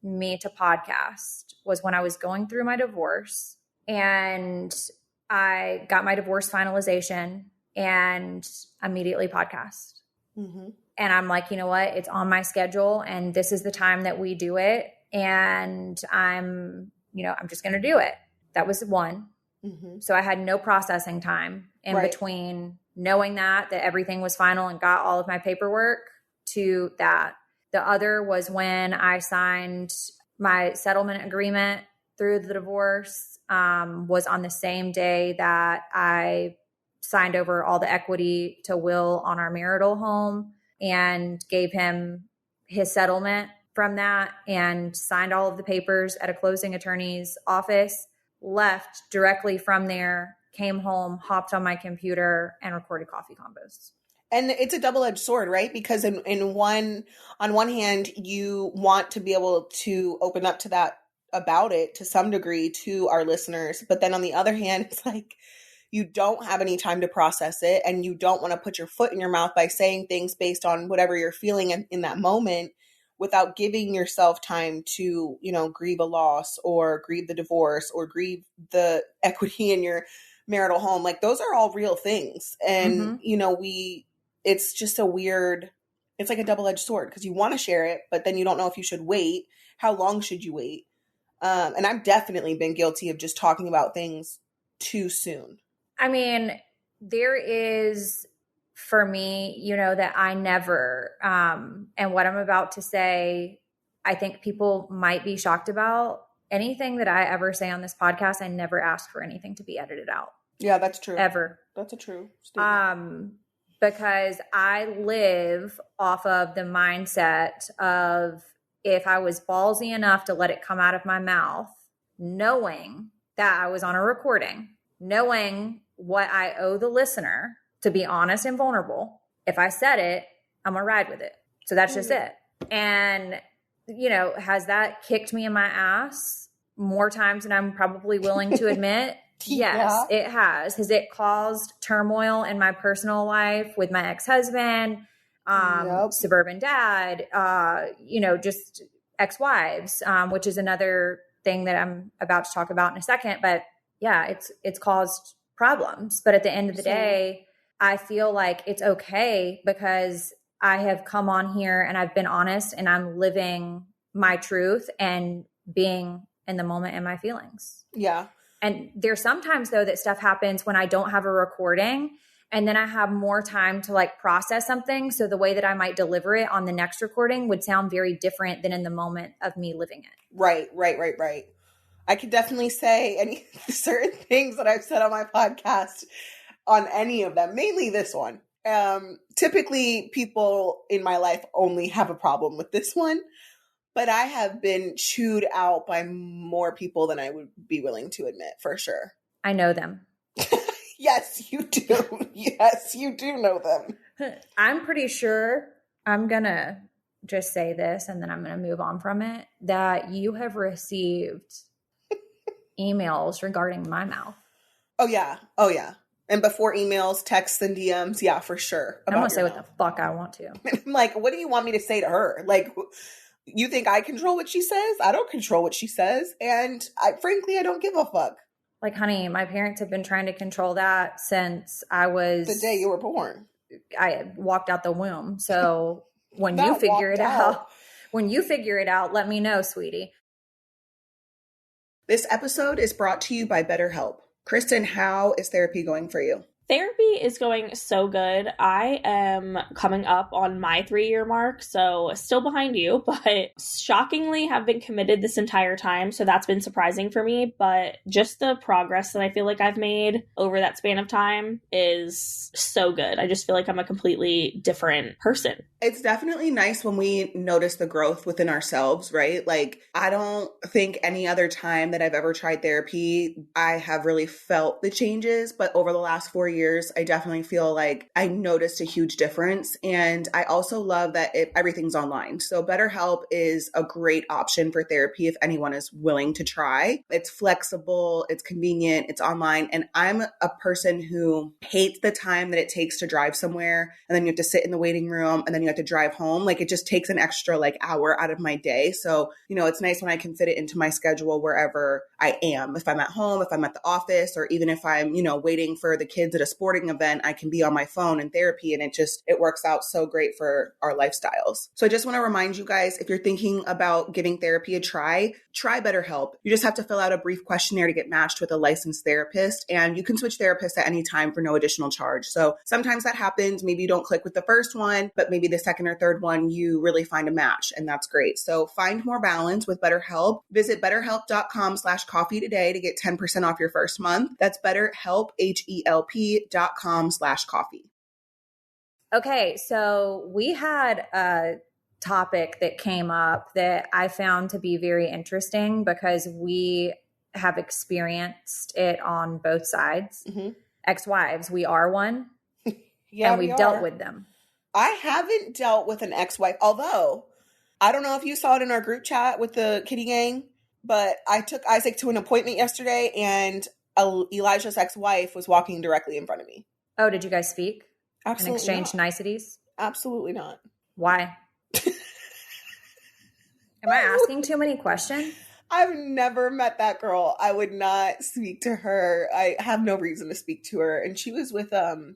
S4: me to podcast was when I was going through my divorce and I got my divorce finalization and immediately podcast.
S2: Mm-hmm.
S4: And I'm like, you know what? It's on my schedule and this is the time that we do it. And I'm just going to do it. That was one.
S2: Mm-hmm.
S4: So I had no processing time in
S2: Right.
S4: between knowing that everything was final and got all of my paperwork to that. The other was when I signed my settlement agreement through the divorce, was on the same day that I signed over all the equity to Will on our marital home and gave him his settlement from that and signed all of the papers at a closing attorney's office, left directly from there, came home, hopped on my computer and recorded Coffee Combos.
S2: And it's a double-edged sword, right? Because on one hand, you want to be able to open up to that about it to some degree to our listeners. But then on the other hand, it's like you don't have any time to process it and you don't want to put your foot in your mouth by saying things based on whatever you're feeling in that moment without giving yourself time to, grieve a loss or grieve the divorce or grieve the equity in your marital home. Like those are all real things. And, it's just it's like a double-edged sword because you want to share it, but then you don't know if you should wait. How long should you wait? And I've definitely been guilty of just talking about things too soon.
S4: I mean, there is for me, that I never, and what I'm about to say, I think people might be shocked about. Anything that I ever say on this podcast, I never ask for anything to be edited out.
S2: Yeah, that's true.
S4: Ever.
S2: That's a true statement.
S4: Because I live off of the mindset of if I was ballsy enough to let it come out of my mouth, knowing that I was on a recording, knowing what I owe the listener to be honest and vulnerable, if I said it, I'm going to ride with it. So that's just it. And, has that kicked me in my ass more times than I'm probably willing to admit? Yes, it has. Has it caused turmoil in my personal life with my ex-husband, suburban dad, just ex-wives, which is another thing that I'm about to talk about in a second. But yeah, it's caused problems. But at the end of the day, I feel like it's okay because I have come on here and I've been honest and I'm living my truth and being in the moment in my feelings.
S2: Yeah.
S4: And there's sometimes though that stuff happens when I don't have a recording and then I have more time to like process something. So the way that I might deliver it on the next recording would sound very different than in the moment of me living it.
S2: Right. I could definitely say any certain things that I've said on my podcast on any of them, mainly this one. Typically people in my life only have a problem with this one. But I have been chewed out by more people than I would be willing to admit, for sure.
S4: I know them.
S2: Yes, you do. Yes, you do know them.
S4: I'm pretty sure, I'm going to just say this and then I'm going to move on from it, that you have received emails regarding my mouth.
S2: Oh, yeah. And before emails, texts, and DMs, yeah, for sure.
S4: I'm going to say what the fuck I want to.
S2: I'm like, what do you want me to say to her? Like, you think I control what she says? I don't control what she says. And frankly, I don't give a fuck.
S4: Like, honey, my parents have been trying to control that since I was...
S2: The day you were born.
S4: I walked out the womb. So when you figure it out, let me know, sweetie.
S2: This episode is brought to you by BetterHelp. Kristen, how is therapy going for you?
S5: Therapy is going so good. I am coming up on my 3-year mark, so still behind you, but shockingly have been committed this entire time. So that's been surprising for me. But just the progress that I feel like I've made over that span of time is so good. I just feel like I'm a completely different person.
S2: It's definitely nice when we notice the growth within ourselves, right? Like, I don't think any other time that I've ever tried therapy, I have really felt the changes. But over the last 4 years, I definitely feel like I noticed a huge difference. And I also love that everything's online. So BetterHelp is a great option for therapy if anyone is willing to try. It's flexible, it's convenient, it's online. And I'm a person who hates the time that it takes to drive somewhere. And then you have to sit in the waiting room and then you have to drive home. Like, it just takes an extra hour out of my day. So, it's nice when I can fit it into my schedule wherever I am. If I'm at home, if I'm at the office, or even if I'm, waiting for the kids at a sporting event, I can be on my phone in therapy, and it works out so great for our lifestyles. So I just want to remind you guys, if you're thinking about giving therapy a try BetterHelp. You just have to fill out a brief questionnaire to get matched with a licensed therapist, and you can switch therapists at any time for no additional charge. So sometimes that happens. Maybe you don't click with the first one, but maybe the second or third one, you really find a match, and that's great. So find more balance with BetterHelp. Visit betterhelp.com/coffee today to get 10% off your first month. That's BetterHelp, HELP.com/coffee.
S4: Okay, so we had a topic that came up that I found to be very interesting because we have experienced it on both sides.
S2: Mm-hmm.
S4: Ex-wives, we are one.
S2: Yeah,
S4: and we've dealt with them.
S2: I haven't dealt with an ex-wife, although I don't know if you saw it in our group chat with the kitty gang, but I took Isaac to an appointment yesterday, and Elijah's ex-wife was walking directly in front of me.
S4: Oh, did you guys speak?
S2: Absolutely
S4: and exchange
S2: not.
S4: niceties?
S2: Absolutely not.
S4: Why? Am I asking too many questions?
S2: I've never met that girl. I would not speak to her. I have no reason to speak to her. And she was with a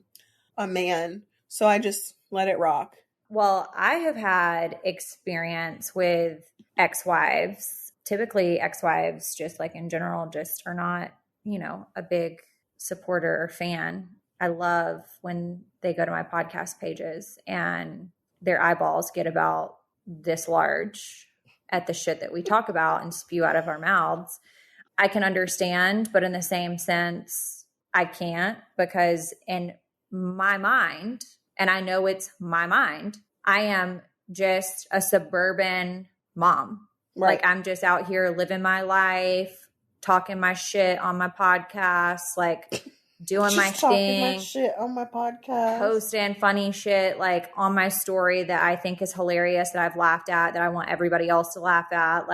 S2: man, so I just let it rock.
S4: Well, I have had experience with ex-wives. Typically, ex-wives, just like in general, just are not, a big supporter or fan. I love when they go to my podcast pages and their eyeballs get about this large at the shit that we talk about and spew out of our mouths. I can understand, but in the same sense, I can't, because in my mind, and I know it's my mind, I am just a suburban mom.
S2: Right.
S4: Like, I'm just out here living my life, talking my shit on my podcast, doing my thing,
S2: my shit on my podcast,
S4: posting funny shit on my story that I think is hilarious, that I've laughed at, that I want everybody else to laugh at,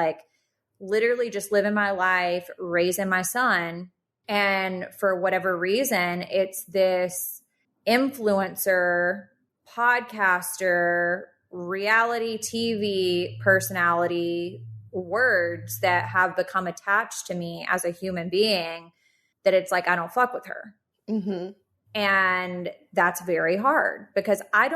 S4: literally just living my life, raising my son. And for whatever reason, it's this influencer, podcaster, reality TV personality words that have become attached to me as a human being, that it's I don't fuck with her.
S2: Mm-hmm.
S4: And that's very hard because I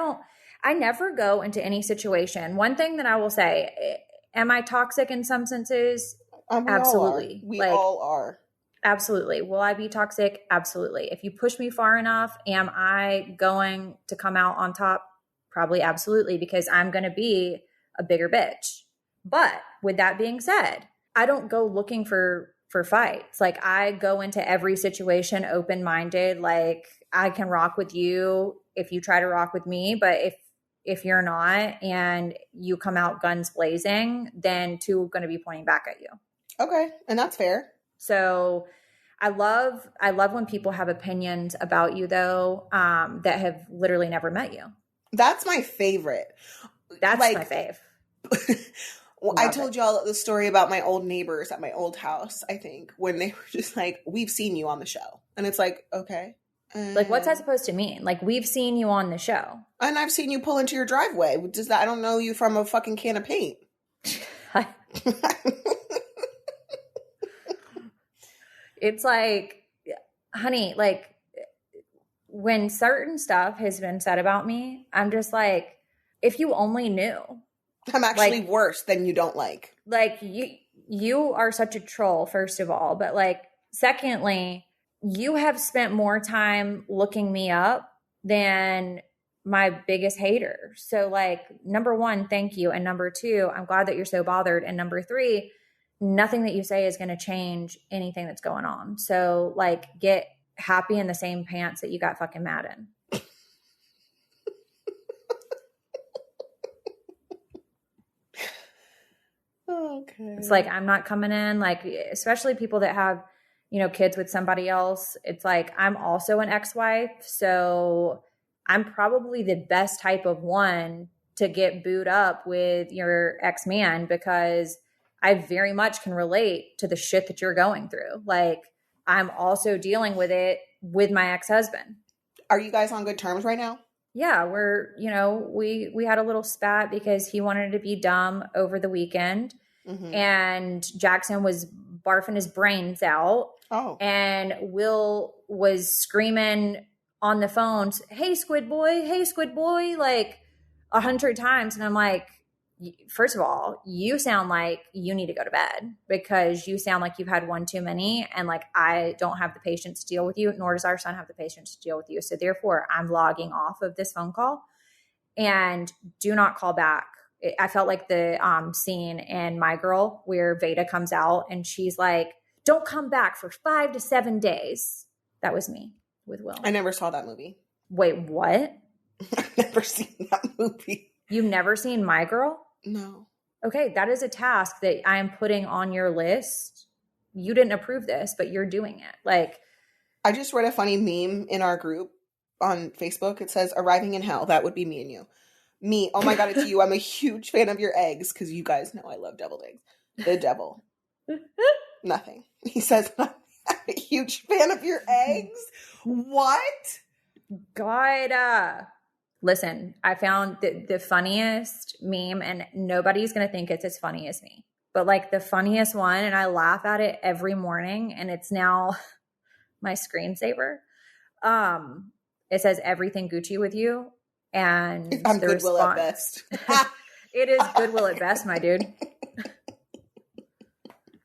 S4: never go into any situation. One thing that I will say, am I toxic in some senses? Absolutely.
S2: We all are.
S4: Absolutely. Will I be toxic? Absolutely. If you push me far enough, am I going to come out on top? Probably absolutely, because I'm going to be a bigger bitch. But with that being said, I don't go looking for fights. I go into every situation open-minded. I can rock with you if you try to rock with me, but if you're not and you come out guns blazing, then two are going to be pointing back at you.
S2: Okay. And that's fair.
S4: So I love when people have opinions about you, though, that have literally never met you.
S2: That's my favorite.
S4: That's my fave.
S2: Well, I told y'all the story about my old neighbors at my old house, I think, when they were just we've seen you on the show. And it's okay.
S4: What's that supposed to mean? We've seen you on the show.
S2: And I've seen you pull into your driveway. I don't know you from a fucking can of paint.
S4: It's honey, when certain stuff has been said about me, I'm just if you only knew.
S2: I'm actually worse than you don't like.
S4: You are such a troll, first of all. But secondly, you have spent more time looking me up than my biggest hater. So like, number one, thank you. And number two, I'm glad that you're so bothered. And number three, nothing that you say is going to change anything that's going on. So like, get happy in the same pants that you got fucking mad in.
S2: Okay.
S4: It's like, I'm not coming in, like, especially people that have, you know, kids with somebody else. It's like, I'm also an ex-wife. So I'm probably the best type of one to get booed up with your ex-man, because I very much can relate to the shit that you're going through. Like, I'm also dealing with it with my ex-husband.
S2: Are you guys on good terms right now?
S4: Yeah, we're, you know, we had a little spat because he wanted to be dumb over the weekend, and Jackson was barfing his brains out.
S2: Oh.
S4: And Will was screaming on the phone, hey, squid boy, like 100 times. And I'm like, first of all, you sound like you need to go to bed, because you sound like you've had one too many. And like, I don't have the patience to deal with you, nor does our son have the patience to deal with you. So therefore, I'm logging off of this phone call and do not call back. I felt like the scene in My Girl where Veda comes out and she's like, don't come back for 5 to 7 days. That was me with Will.
S2: I never saw that movie.
S4: Wait, what?
S2: I've never seen that movie.
S4: You've never seen My Girl?
S2: No.
S4: Okay, that is a task that I am putting on your list. You didn't approve this, but you're doing it. Like,
S2: I just read a funny meme in our group on Facebook. It says, arriving in hell. That would be me and you. Me, oh my God, it's you. I'm a huge fan of your eggs, because you guys know I love deviled eggs. The devil. Nothing. He says, I'm a huge fan of your eggs. What?
S4: God, listen, I found the funniest meme, and nobody's going to think it's as funny as me, but like the funniest one, and I laugh at it every morning, and it's now my screensaver. It says, everything Gucci with you. And
S2: I'm Goodwill at best.
S4: It is Goodwill at best, my dude.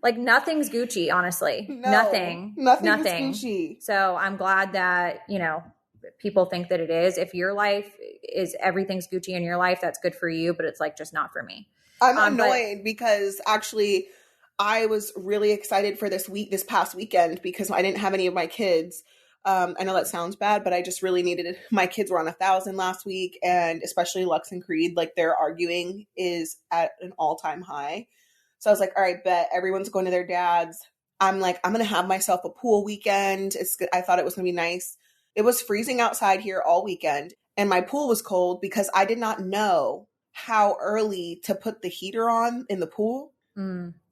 S4: Like, nothing's Gucci, honestly.
S2: No,
S4: Nothing.
S2: Nothing is Gucci.
S4: So I'm glad that, you know, people think that it is. If your life is everything's Gucci in your life, that's good for you, but it's like just not for me.
S2: I'm annoyed because actually I was really excited for this past weekend, because I didn't have any of my kids. I know that sounds bad, but I just really needed it. My kids were on 1,000 last week, and especially Lux and Creed, like their arguing is at an all-time high. So I was like, all right, bet everyone's going to their dad's. I'm like, I'm going to have myself a pool weekend. It's good. I thought it was going to be nice. It was freezing outside here all weekend, and my pool was cold because I did not know how early to put the heater on in the pool.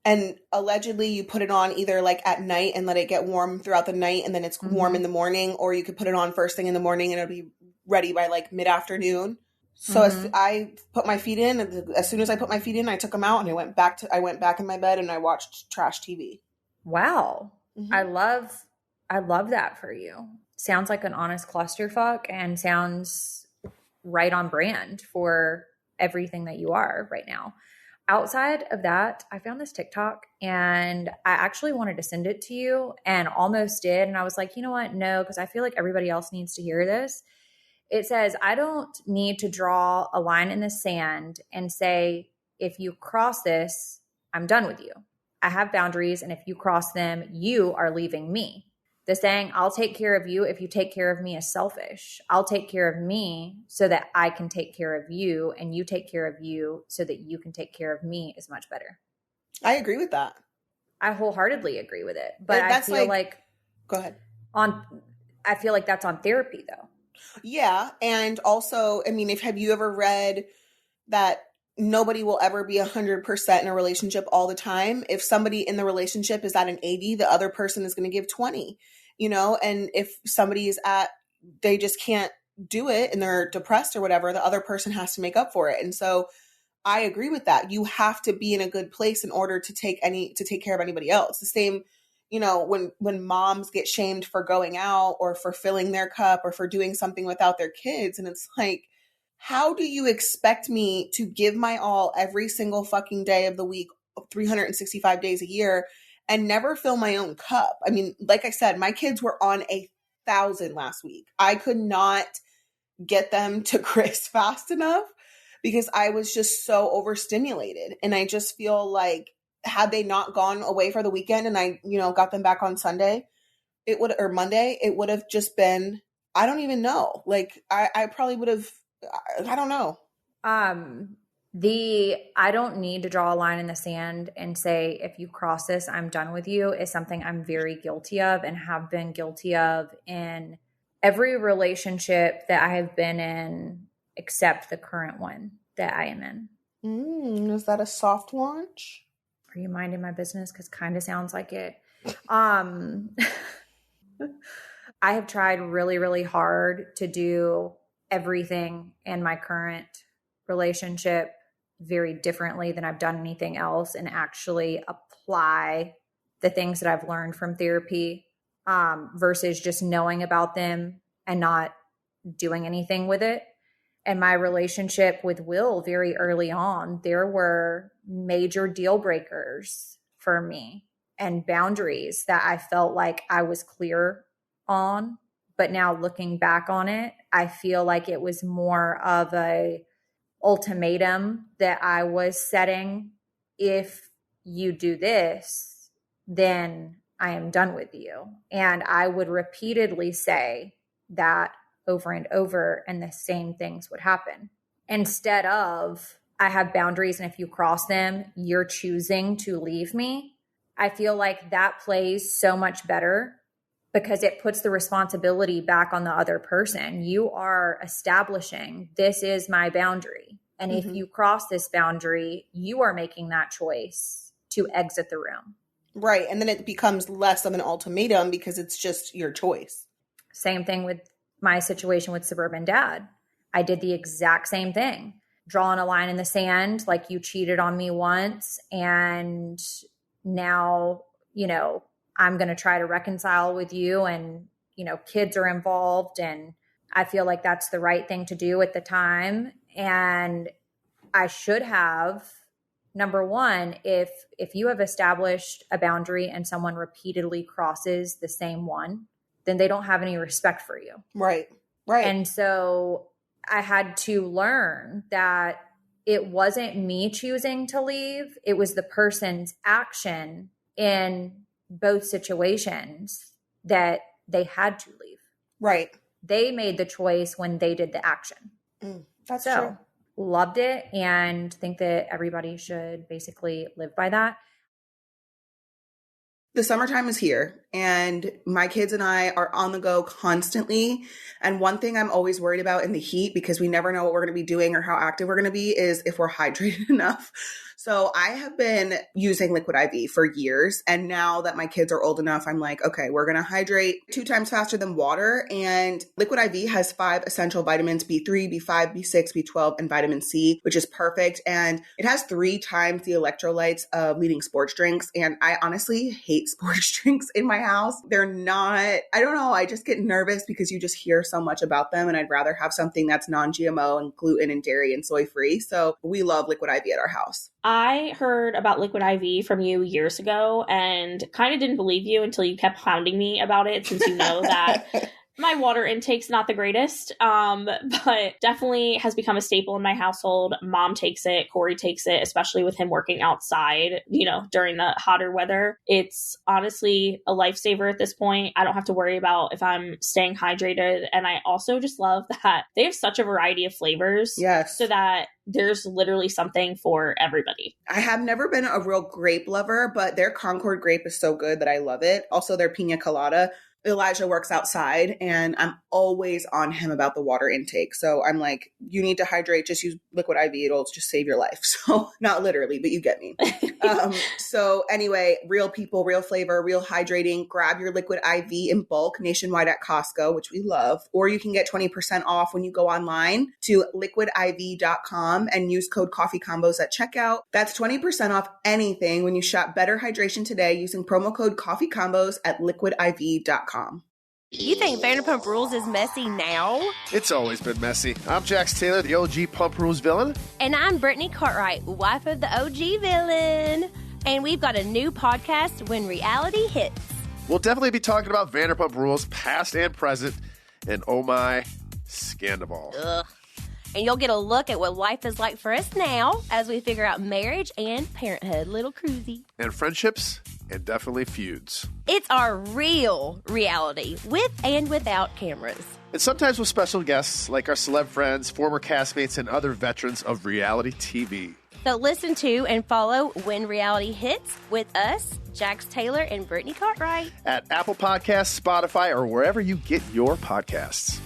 S2: And allegedly you put it on either like at night and let it get warm throughout the night, and then it's warm in the morning, or you could put it on first thing in the morning and it'll be ready by like mid-afternoon. So as I put my feet in, as soon as I put my feet in, I took them out and I went back in my bed and I watched trash TV.
S4: Wow. I love that for you. Sounds like an honest clusterfuck and sounds right on brand for everything that you are right now. Outside of that, I found this TikTok and I actually wanted to send it to you and almost did. And I was like, you know what? No, because I feel like everybody else needs to hear this. It says, I don't need to draw a line in the sand and say, if you cross this, I'm done with you. I have boundaries, and if you cross them, you are leaving me. The saying, I'll take care of you if you take care of me, is selfish. I'll take care of me so that I can take care of you, and you take care of you so that you can take care of me, is much better.
S2: I agree with that.
S4: I wholeheartedly agree with it. But
S2: that's
S4: I feel like
S2: go ahead.
S4: I feel like that's on therapy though.
S2: Yeah. And also, I mean, have you ever read that nobody will ever be 100% in a relationship all the time? If somebody in the relationship is at an 80, the other person is going to give 20, you know? And if somebody is they just can't do it and they're depressed or whatever, the other person has to make up for it. And so I agree with that. You have to be in a good place in order to take care of anybody else. The same, you know, when moms get shamed for going out or for filling their cup or for doing something without their kids. And it's like, how do you expect me to give my all every single fucking day of the week, 365 days a year, and never fill my own cup. I mean, like I said, my kids were on 1,000 last week. I could not get them to Chris fast enough because I was just so overstimulated. And I just feel like had they not gone away for the weekend and I, got them back on Sunday, or Monday, it would have just been, I don't even know. Like I probably would have, I don't know.
S4: I don't need to draw a line in the sand and say, if you cross this, I'm done with you, is something I'm very guilty of and have been guilty of in every relationship that I have been in, except the current one that I am in.
S2: Is that a soft launch?
S4: Are you minding my business? Because kind of sounds like it. I have tried really, really hard to do everything in my current relationship very differently than I've done anything else and actually apply the things that I've learned from therapy versus just knowing about them and not doing anything with it. And my relationship with Will very early on, there were major deal breakers for me and boundaries that I felt like I was clear on. But now looking back on it, I feel like it was more of a ultimatum that I was setting. If you do this, then I am done with you. And I would repeatedly say that over and over, and the same things would happen. Instead of, I have boundaries, and if you cross them, you're choosing to leave me. I feel like that plays so much better because it puts the responsibility back on the other person. You are establishing, this is my boundary. And if you cross this boundary, you are making that choice to exit the room.
S2: Right. And then it becomes less of an ultimatum because it's just your choice.
S4: Same thing with my situation with Suburban Dad. I did the exact same thing. Drawing a line in the sand, like, you cheated on me once, and now, I'm going to try to reconcile with you, and, kids are involved, and I feel like that's the right thing to do at the time. And I should have, number one, if you have established a boundary and someone repeatedly crosses the same one, then they don't have any respect for you.
S2: Right.
S4: And so I had to learn that it wasn't me choosing to leave. It was the person's action in both situations that they had to leave.
S2: Right.
S4: They made the choice when they did the action.
S2: That's
S4: so,
S2: true.
S4: Loved it, and think that everybody should basically live by that.
S2: The summertime is here, and my kids and I are on the go constantly. And one thing I'm always worried about in the heat, because we never know what we're going to be doing or how active we're going to be, is if we're hydrated enough. So I have been using Liquid IV for years. And now that my kids are old enough, I'm like, okay, we're going to hydrate 2 times faster than water. And Liquid IV has 5 essential vitamins, B3, B5, B6, B12, and vitamin C, which is perfect. And it has 3 times the electrolytes of leading sports drinks. And I honestly hate sports drinks in my house. They're not, I don't know, I just get nervous because you just hear so much about them. And I'd rather have something that's non-GMO and gluten and dairy and soy free. So we love Liquid IV at our house.
S5: I heard about Liquid IV from you years ago and kind of didn't believe you until you kept hounding me about it, since you know that my water intake's not the greatest, but definitely has become a staple in my household. Mom takes it, Corey takes it, especially with him working outside, during the hotter weather. It's honestly a lifesaver at this point. I don't have to worry about if I'm staying hydrated. And I also just love that they have such a variety of flavors.
S2: Yes.
S5: So that there's literally something for everybody.
S2: I have never been a real grape lover, but their Concord grape is so good that I love it. Also, their pina colada. Elijah works outside, and I'm always on him about the water intake. So I'm like, you need to hydrate, just use Liquid IV. It'll just save your life. So not literally, but you get me. So anyway, real people, real flavor, real hydrating. Grab your Liquid IV in bulk nationwide at Costco, which we love. Or you can get 20% off when you go online to liquidiv.com and use code CoffeeCombos at checkout. That's 20% off anything when you shop Better Hydration today using promo code CoffeeCombos at liquidiv.com.
S6: You think Vanderpump Rules is messy now?
S7: It's always been messy. I'm Jax Taylor, the OG Pump Rules villain.
S6: And I'm Brittany Cartwright, wife of the OG villain. And we've got a new podcast, When Reality Hits.
S7: We'll definitely be talking about Vanderpump Rules, past and present, and oh my, Scandival.
S6: Ugh. And you'll get a look at what life is like for us now as we figure out marriage and parenthood. Little Cruzy.
S7: And friendships, and definitely feuds.
S6: It's our real reality, with and without cameras.
S7: And sometimes with special guests like our celeb friends, former castmates, and other veterans of reality TV.
S6: So listen to and follow When Reality Hits with us, Jax Taylor and Brittany Cartwright.
S7: At Apple Podcasts, Spotify, or wherever you get your podcasts.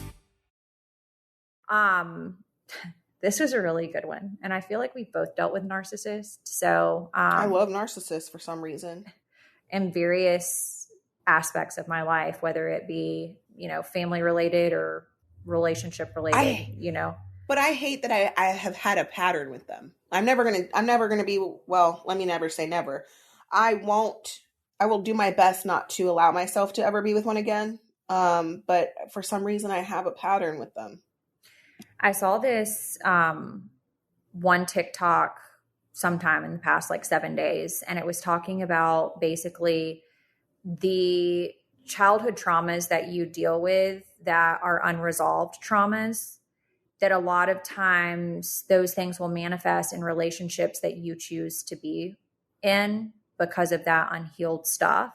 S4: This was a really good one. And I feel like we both dealt with narcissists. So
S2: I love narcissists for some reason.
S4: In various aspects of my life, whether it be, family related or relationship related,
S2: But I hate that I have had a pattern with them. I'm never gonna be, well, let me never say never. I will do my best not to allow myself to ever be with one again. But for some reason I have a pattern with them.
S4: I saw this one TikTok sometime in the past 7 days, and it was talking about basically the childhood traumas that you deal with that are unresolved traumas, that a lot of times those things will manifest in relationships that you choose to be in because of that unhealed stuff.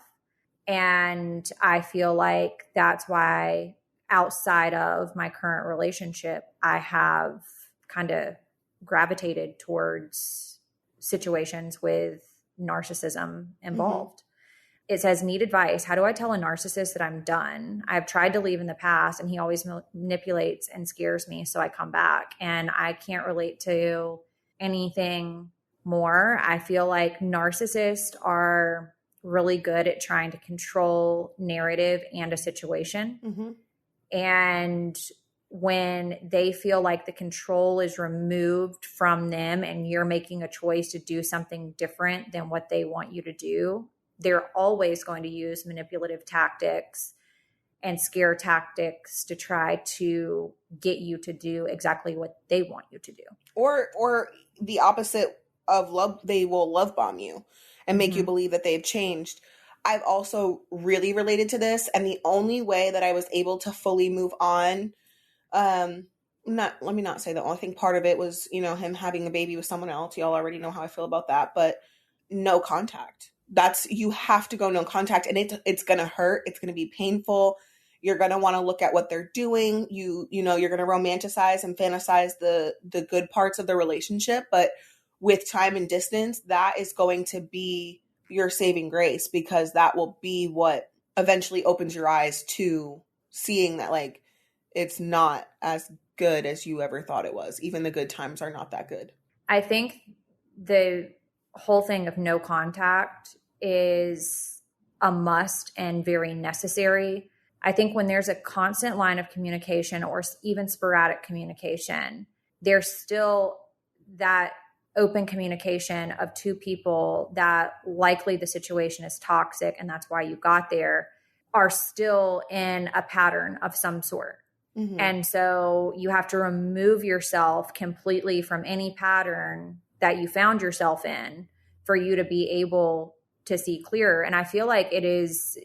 S4: And I feel like that's why outside of my current relationship, I have kind of gravitated towards situations with narcissism involved. Mm-hmm. It says, need advice. How do I tell a narcissist that I'm done? I've tried to leave in the past and he always manipulates and scares me. So I come back and I can't relate to anything more. I feel like narcissists are really good at trying to control narrative and a situation. Mm-hmm. And when they feel like the control is removed from them and you're making a choice to do something different than what they want you to do, they're always going to use manipulative tactics and scare tactics to try to get you to do exactly what they want you to do.
S2: Or the opposite of love, they will love bomb you and make you believe that they've changed. I've also really related to this, and the only way that I was able to fully move on, let me not say that. I think part of it was, him having a baby with someone else. Y'all already know how I feel about that, but no contact. You have to go no contact, and it's going to hurt. It's going to be painful. You're going to want to look at what they're doing. You're going to romanticize and fantasize the good parts of the relationship, but with time and distance, that is going to be your saving grace, because that will be what eventually opens your eyes to seeing that it's not as good as you ever thought it was. Even the good times are not that good.
S4: I think the whole thing of no contact is a must and very necessary. I think when there's a constant line of communication or even sporadic communication, there's still that open communication of two people that likely the situation is toxic and that's why you got there, are still in a pattern of some sort. Mm-hmm. And so you have to remove yourself completely from any pattern that you found yourself in for you to be able to see clearer. And I feel like it is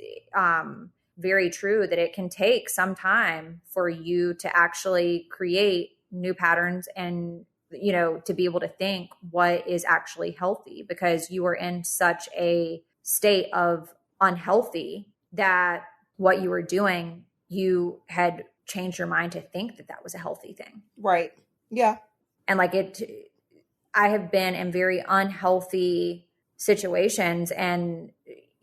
S4: very true that it can take some time for you to actually create new patterns and, to be able to think what is actually healthy, because you were in such a state of unhealthy that what you were doing, you had changed your mind to think that that was a healthy thing.
S2: Right. Yeah.
S4: And I have been in very unhealthy situations, and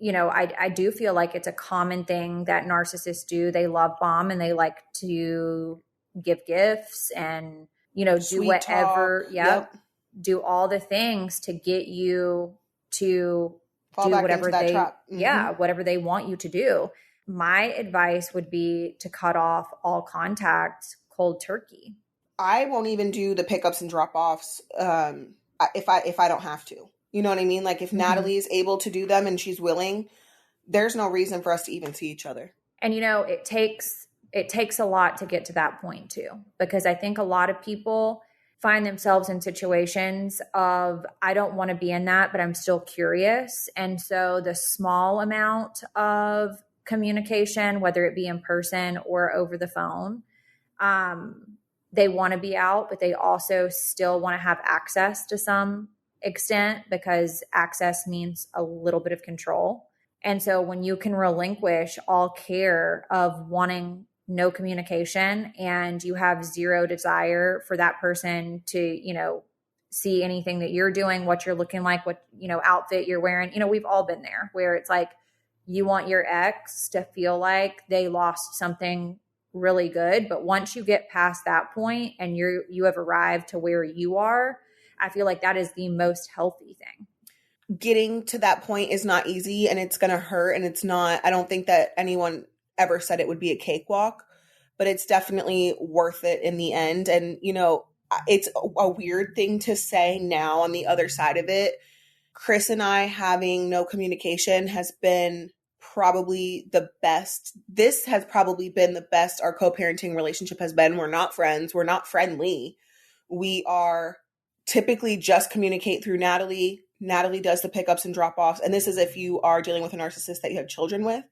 S4: I do feel like it's a common thing that narcissists do. They love bomb and they like to give gifts and do
S2: Sweet
S4: whatever.
S2: Talk.
S4: Yep. Do all the things to get you to
S2: fall
S4: do
S2: back
S4: whatever
S2: into that trap. Mm-hmm.
S4: whatever they want you to do. My advice would be to cut off all contact cold turkey.
S2: I won't even do the pickups and drop offs if I don't have to. You know what I mean? If Natalie is able to do them and she's willing, there's no reason for us to even see each other.
S4: And it takes a lot to get to that point too, because I think a lot of people find themselves in situations of, I don't want to be in that, but I'm still curious. And so the small amount of communication, whether it be in person or over the phone, they want to be out, but they also still want to have access to some extent, because access means a little bit of control. And so when you can relinquish all care of wanting no communication, and you have zero desire for that person to, you know, see anything that you're doing, what you're looking like, what, you know, outfit you're wearing, you know, we've all been there where it's like, you want your ex to feel like they lost something really good. But once you get past that point and you have arrived to where you are, I feel like that is the most healthy thing.
S2: Getting to that point is not easy, and it's going to hurt. And it's not, I don't think that anyone ever said it would be a cakewalk, but it's definitely worth it in the end. And, you know, it's a weird thing to say now on the other side of it. Chris and I having no communication has been probably the best. This has probably been the best our co-parenting relationship has been. We're not friends. We're not friendly. We are typically just communicate through Natalie. Natalie does the pickups and drop-offs. And this is if you are dealing with a narcissist that you have children with.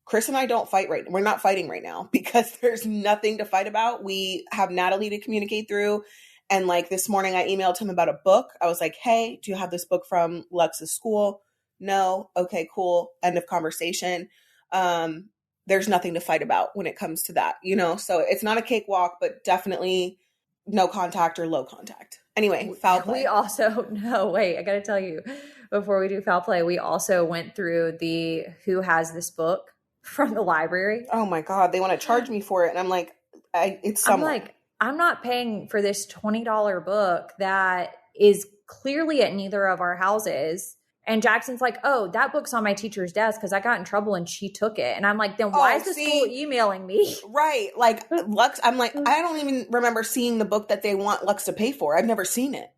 S2: Chris and I don't fight right now. We're not fighting right now because there's nothing to fight about. We have Natalie to communicate through. And like this morning, I emailed him about a book. I was like, hey, do you have this book from Lux's school? No. Okay, cool. End of conversation. There's nothing to fight about when it comes to that, you know? So it's not a cakewalk, but definitely no contact or low contact. Anyway, foul play.
S4: We also, no, wait, I got to tell you, before we do foul play, we also went through the Who Has This Book from the library.
S2: Oh my God. They want to charge me for it. And I'm like, it's someone.
S4: I'm like, I'm not paying for this $20 book that is clearly at neither of our houses. And Jackson's like, oh, that book's on my teacher's desk because I got in trouble and she took it. And I'm like, then why is the school emailing me?
S2: Right. Like Lux, I'm like, I don't even remember seeing the book that they want Lux to pay for. I've never seen it.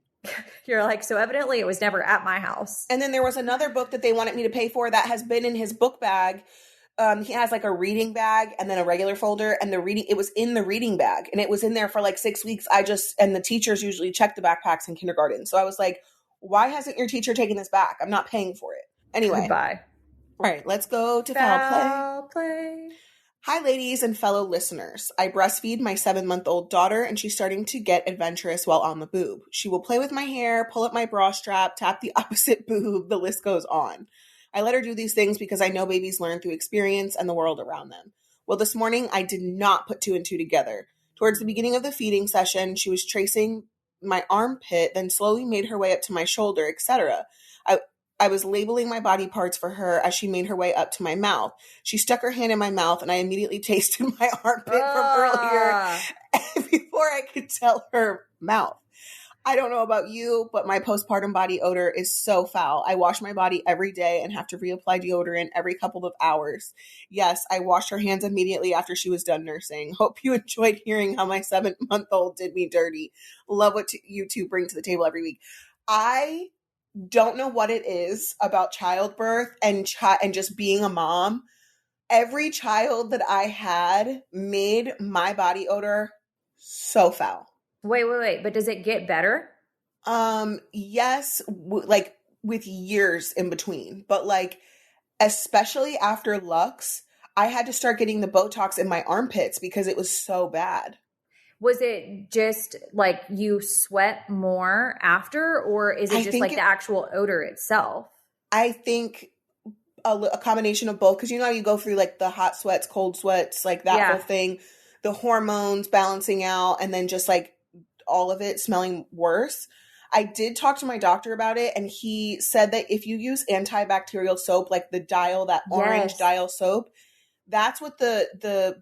S4: You're like, so evidently it was never at my house.
S2: And then there was another book that they wanted me to pay for that has been in his book bag. He has like a reading bag and then a regular folder, and it was in the reading bag, and it was in there for like 6 weeks. And the teachers usually check the backpacks in kindergarten. So I was like, why hasn't your teacher taken this back? I'm not paying for it. Anyway.
S4: Goodbye.
S2: All right, let's go to foul play. Hi, ladies and fellow listeners. I breastfeed my 7-month-old daughter, and she's starting to get adventurous while on the boob. She will play with my hair, pull up my bra strap, tap the opposite boob. The list goes on. I let her do these things because I know babies learn through experience and the world around them. Well, this morning, I did not put 2 and 2 together. Towards the beginning of the feeding session, she was tracing my armpit, then slowly made her way up to my shoulder, etc. I was labeling my body parts for her as she made her way up to my mouth. She stuck her hand in my mouth, and I immediately tasted my armpit from earlier before I could tell her mouth. I don't know about you, but my postpartum body odor is so foul. I wash my body every day and have to reapply deodorant every couple of hours. Yes, I washed her hands immediately after she was done nursing. Hope you enjoyed hearing how my 7-month-old did me dirty. Love what you two bring to the table every week. I don't know what it is about childbirth and just being a mom. Every child that I had made my body odor so foul.
S4: Wait. But does it get better?
S2: Yes, like with years in between. But like, especially after Lux, I had to start getting the Botox in my armpits because it was so bad.
S4: Was it just like you sweat more after, or is it just like the actual odor itself? I
S2: think a combination of both. Because you know how you go through like the hot sweats, cold sweats, like that whole thing, the hormones balancing out, and then just like all of it smelling worse. I did talk to my doctor about it, and he said that if you use antibacterial soap, like the Dial, that orange Dial soap, that's what the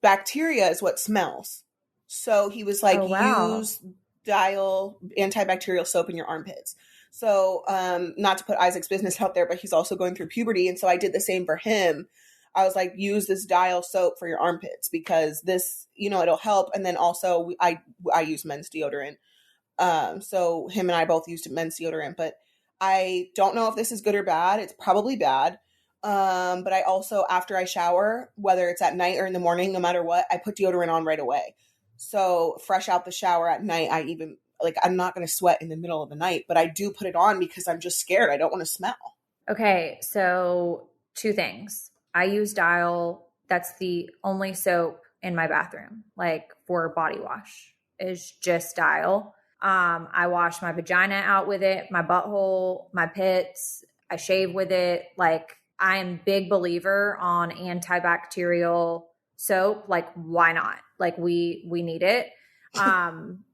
S2: bacteria is what smells. So he was like, use Dial antibacterial soap in your armpits. So not to put Isaac's business out there, but he's also going through puberty. And so I did the same for him. I was like, use this Dial soap for your armpits because this, you know, it'll help. And then also I use men's deodorant. So him and I both used men's deodorant, but I don't know if this is good or bad. It's probably bad. But I also, after I shower, whether it's at night or in the morning, no matter what, I put deodorant on right away. So fresh out the shower at night, I even like, I'm not going to sweat in the middle of the night, but I do put it on because I'm just scared. I don't want to smell.
S4: Okay, so 2 things. I use Dial. That's the only soap in my bathroom, like for body wash, is just Dial. I wash my vagina out with it, my butthole, my pits. I shave with it. Like, I am a big believer on antibacterial soap. Like, why not? Like, we need it.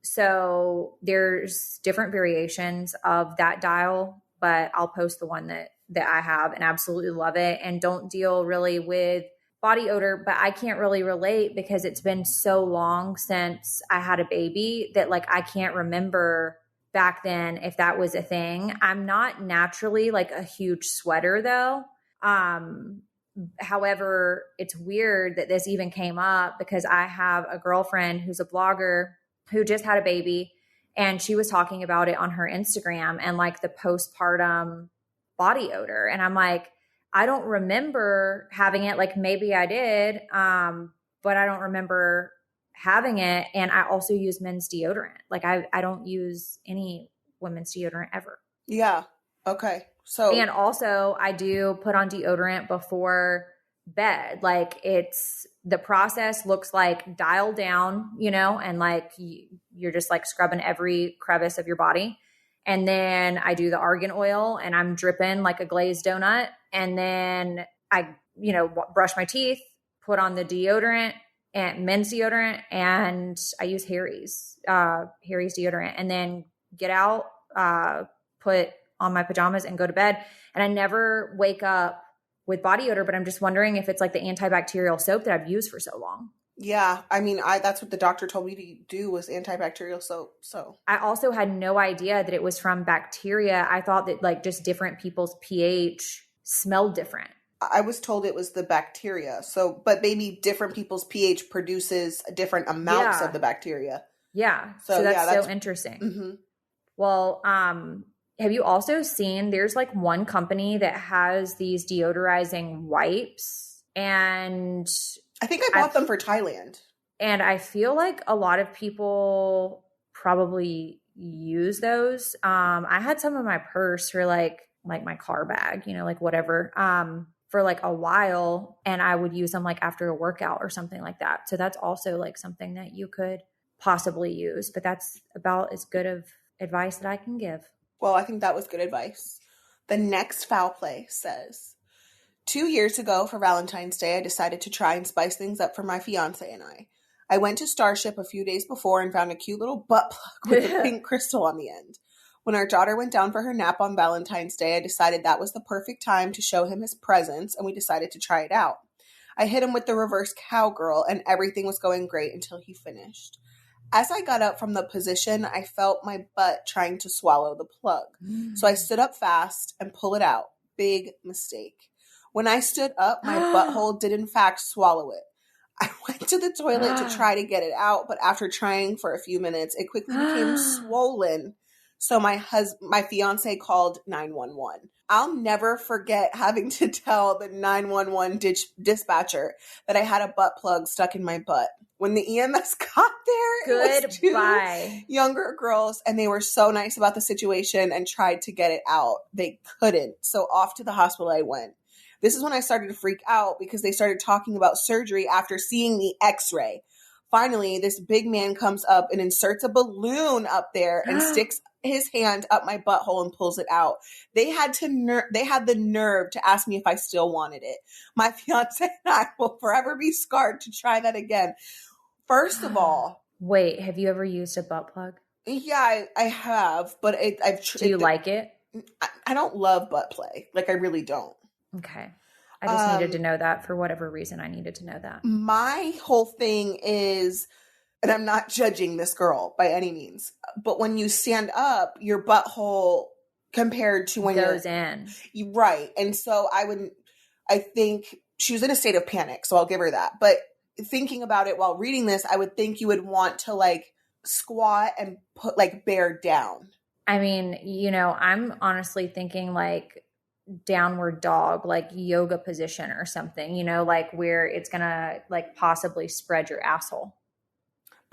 S4: So there's different variations of that Dial, but I'll post the one that I have and absolutely love it, and don't deal really with body odor. But I can't really relate because it's been so long since I had a baby that like I can't remember back then if that was a thing. I'm not naturally like a huge sweater though. However, it's weird that this even came up because I have a girlfriend who's a blogger who just had a baby, and she was talking about it on her Instagram and like the postpartum body odor. And I'm like, I don't remember having it. Like, maybe I did, but I don't remember having it. And I also use men's deodorant. Like, I don't use any women's deodorant ever.
S2: Yeah. Okay. So,
S4: and also I do put on deodorant before bed. Like, it's, the process looks like Dial down, you know, and like you're just like scrubbing every crevice of your body. And then I do the argan oil and I'm dripping like a glazed donut. And then I, you know, brush my teeth, put on the deodorant and men's deodorant, and I use Harry's deodorant, and then get out, put on my pajamas and go to bed. And I never wake up with body odor, but I'm just wondering if it's like the antibacterial soap that I've used for so long.
S2: yeah, I mean, that's what the doctor told me to do, was antibacterial soap. So
S4: I also had no idea that it was from bacteria. I thought that like just different people's pH smelled different.
S2: I was told it was the bacteria. So, but maybe different people's pH produces different amounts of the bacteria.
S4: Yeah.
S2: So
S4: that's so interesting.
S2: Mm-hmm.
S4: Well, have you also seen there's like one company that has these deodorizing wipes, and
S2: I think I bought them for Thailand.
S4: And I feel like a lot of people probably use those. I had some in my purse for like my car bag, you know, like whatever, for like a while, and I would use them like after a workout or something like that. So that's also like something that you could possibly use, but that's about as good of advice that I can give.
S2: Well, I think that was good advice. The next foul play says, 2 years ago for Valentine's Day, I decided to try and spice things up for my fiance and I. I went to Starship a few days before and found a cute little butt plug with a pink crystal on the end. When our daughter went down for her nap on Valentine's Day, I decided that was the perfect time to show him his presents, and we decided to try it out. I hit him with the reverse cowgirl, and everything was going great until he finished. As I got up from the position, I felt my butt trying to swallow the plug. So I stood up fast and pulled it out. Big mistake. When I stood up, my butthole did in fact swallow it. I went to the toilet to try to get it out, but after trying for a few minutes, it quickly became swollen. So my fiance called 911. I'll never forget having to tell the 911 dispatcher that I had a butt plug stuck in my butt. When the EMS got there, it was 2 younger girls, and they were so nice about the situation and tried to get it out. They couldn't. So off to the hospital I went. This is when I started to freak out because they started talking about surgery after seeing the x-ray. Finally, this big man comes up and inserts a balloon up there and sticks his hand up my butthole and pulls it out. They had the nerve to ask me if I still wanted it. My fiance and I will forever be scarred to try that again. First of all,
S4: wait, have you ever used a butt plug?
S2: Yeah, I have, but
S4: Do you like it?
S2: I don't love butt play. Like, I really don't.
S4: Okay. I just needed to know that for whatever reason. I needed to know that.
S2: My whole thing is, and I'm not judging this girl by any means, but when you stand up, your butthole compared to when
S4: goes in.
S2: Right. And so I think she was in a state of panic, so I'll give her that. But thinking about it while reading this, I would think you would want to like squat and put like bear down.
S4: I mean, you know, I'm honestly thinking like downward dog, like yoga position or something, you know, like where it's gonna like possibly spread your asshole.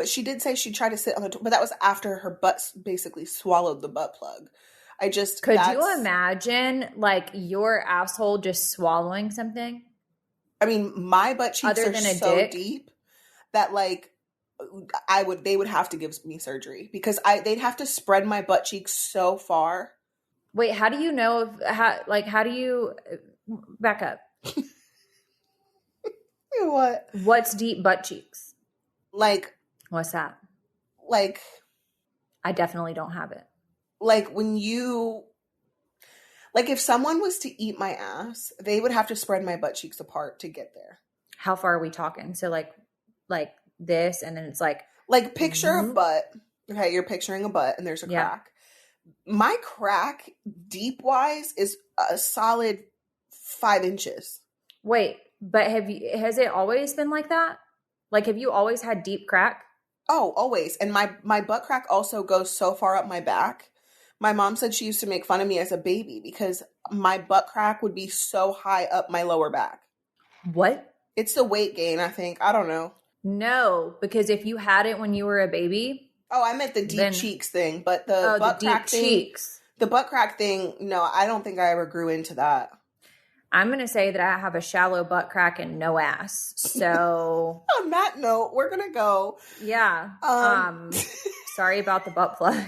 S2: But she did say she tried to sit on the but that was after her butt basically swallowed the butt plug.
S4: Could you imagine like your asshole just swallowing something?
S2: I mean, my butt cheeks
S4: Other
S2: are
S4: than a
S2: so
S4: dick?
S2: deep that like they would have to give me surgery because they'd have to spread my butt cheeks so far.
S4: Wait, how do you know how do you back up?
S2: What?
S4: What's deep butt cheeks?
S2: Like,
S4: What's that?
S2: like
S4: I definitely don't have it.
S2: like when you like if someone was to eat my ass, they would have to spread my butt cheeks apart to get there.
S4: How far are we talking? So like this, and then it's like
S2: Picture a butt. Okay, you're picturing a butt and there's a
S4: Yeah.
S2: crack. My crack deep wise is a solid 5 inches.
S4: wait, but has it always been like that? Like, have you always had deep crack?
S2: Oh, always. And my butt crack also goes so far up my back. My mom said she used to make fun of me as a baby because my butt crack would be so high up my lower back.
S4: What?
S2: It's the weight gain, I think. I don't know.
S4: No, because if you had it when you were a baby,
S2: Oh, I meant the deep
S4: Then-
S2: cheeks thing, but the butt
S4: the deep
S2: crack thing.
S4: cheeks.
S2: The butt crack thing, no, I don't think I ever grew into that.
S4: I'm going to say that I have a shallow butt crack and no ass. So,
S2: On that note, we're gonna go.
S4: yeah. Sorry about the butt plug.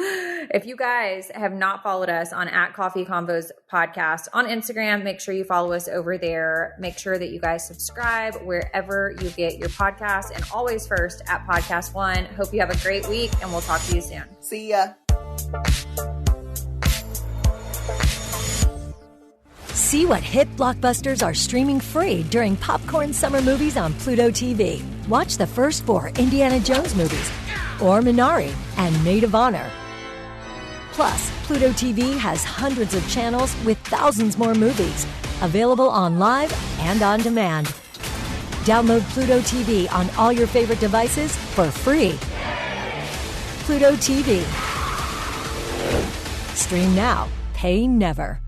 S4: If you guys have not followed us on @CoffeeConvos podcast on Instagram, make sure you follow us over there. Make sure that you guys subscribe wherever you get your podcasts, and always first at Podcast One. Hope you have a great week, and we'll talk to you soon.
S2: See ya.
S8: See what hit blockbusters are streaming free during Popcorn Summer Movies on Pluto TV. Watch the first 4 Indiana Jones movies, or Minari and Maid of Honor. Plus, Pluto TV has hundreds of channels with thousands more movies, available on live and on demand. Download Pluto TV on all your favorite devices for free. Pluto TV. Stream now, pay never.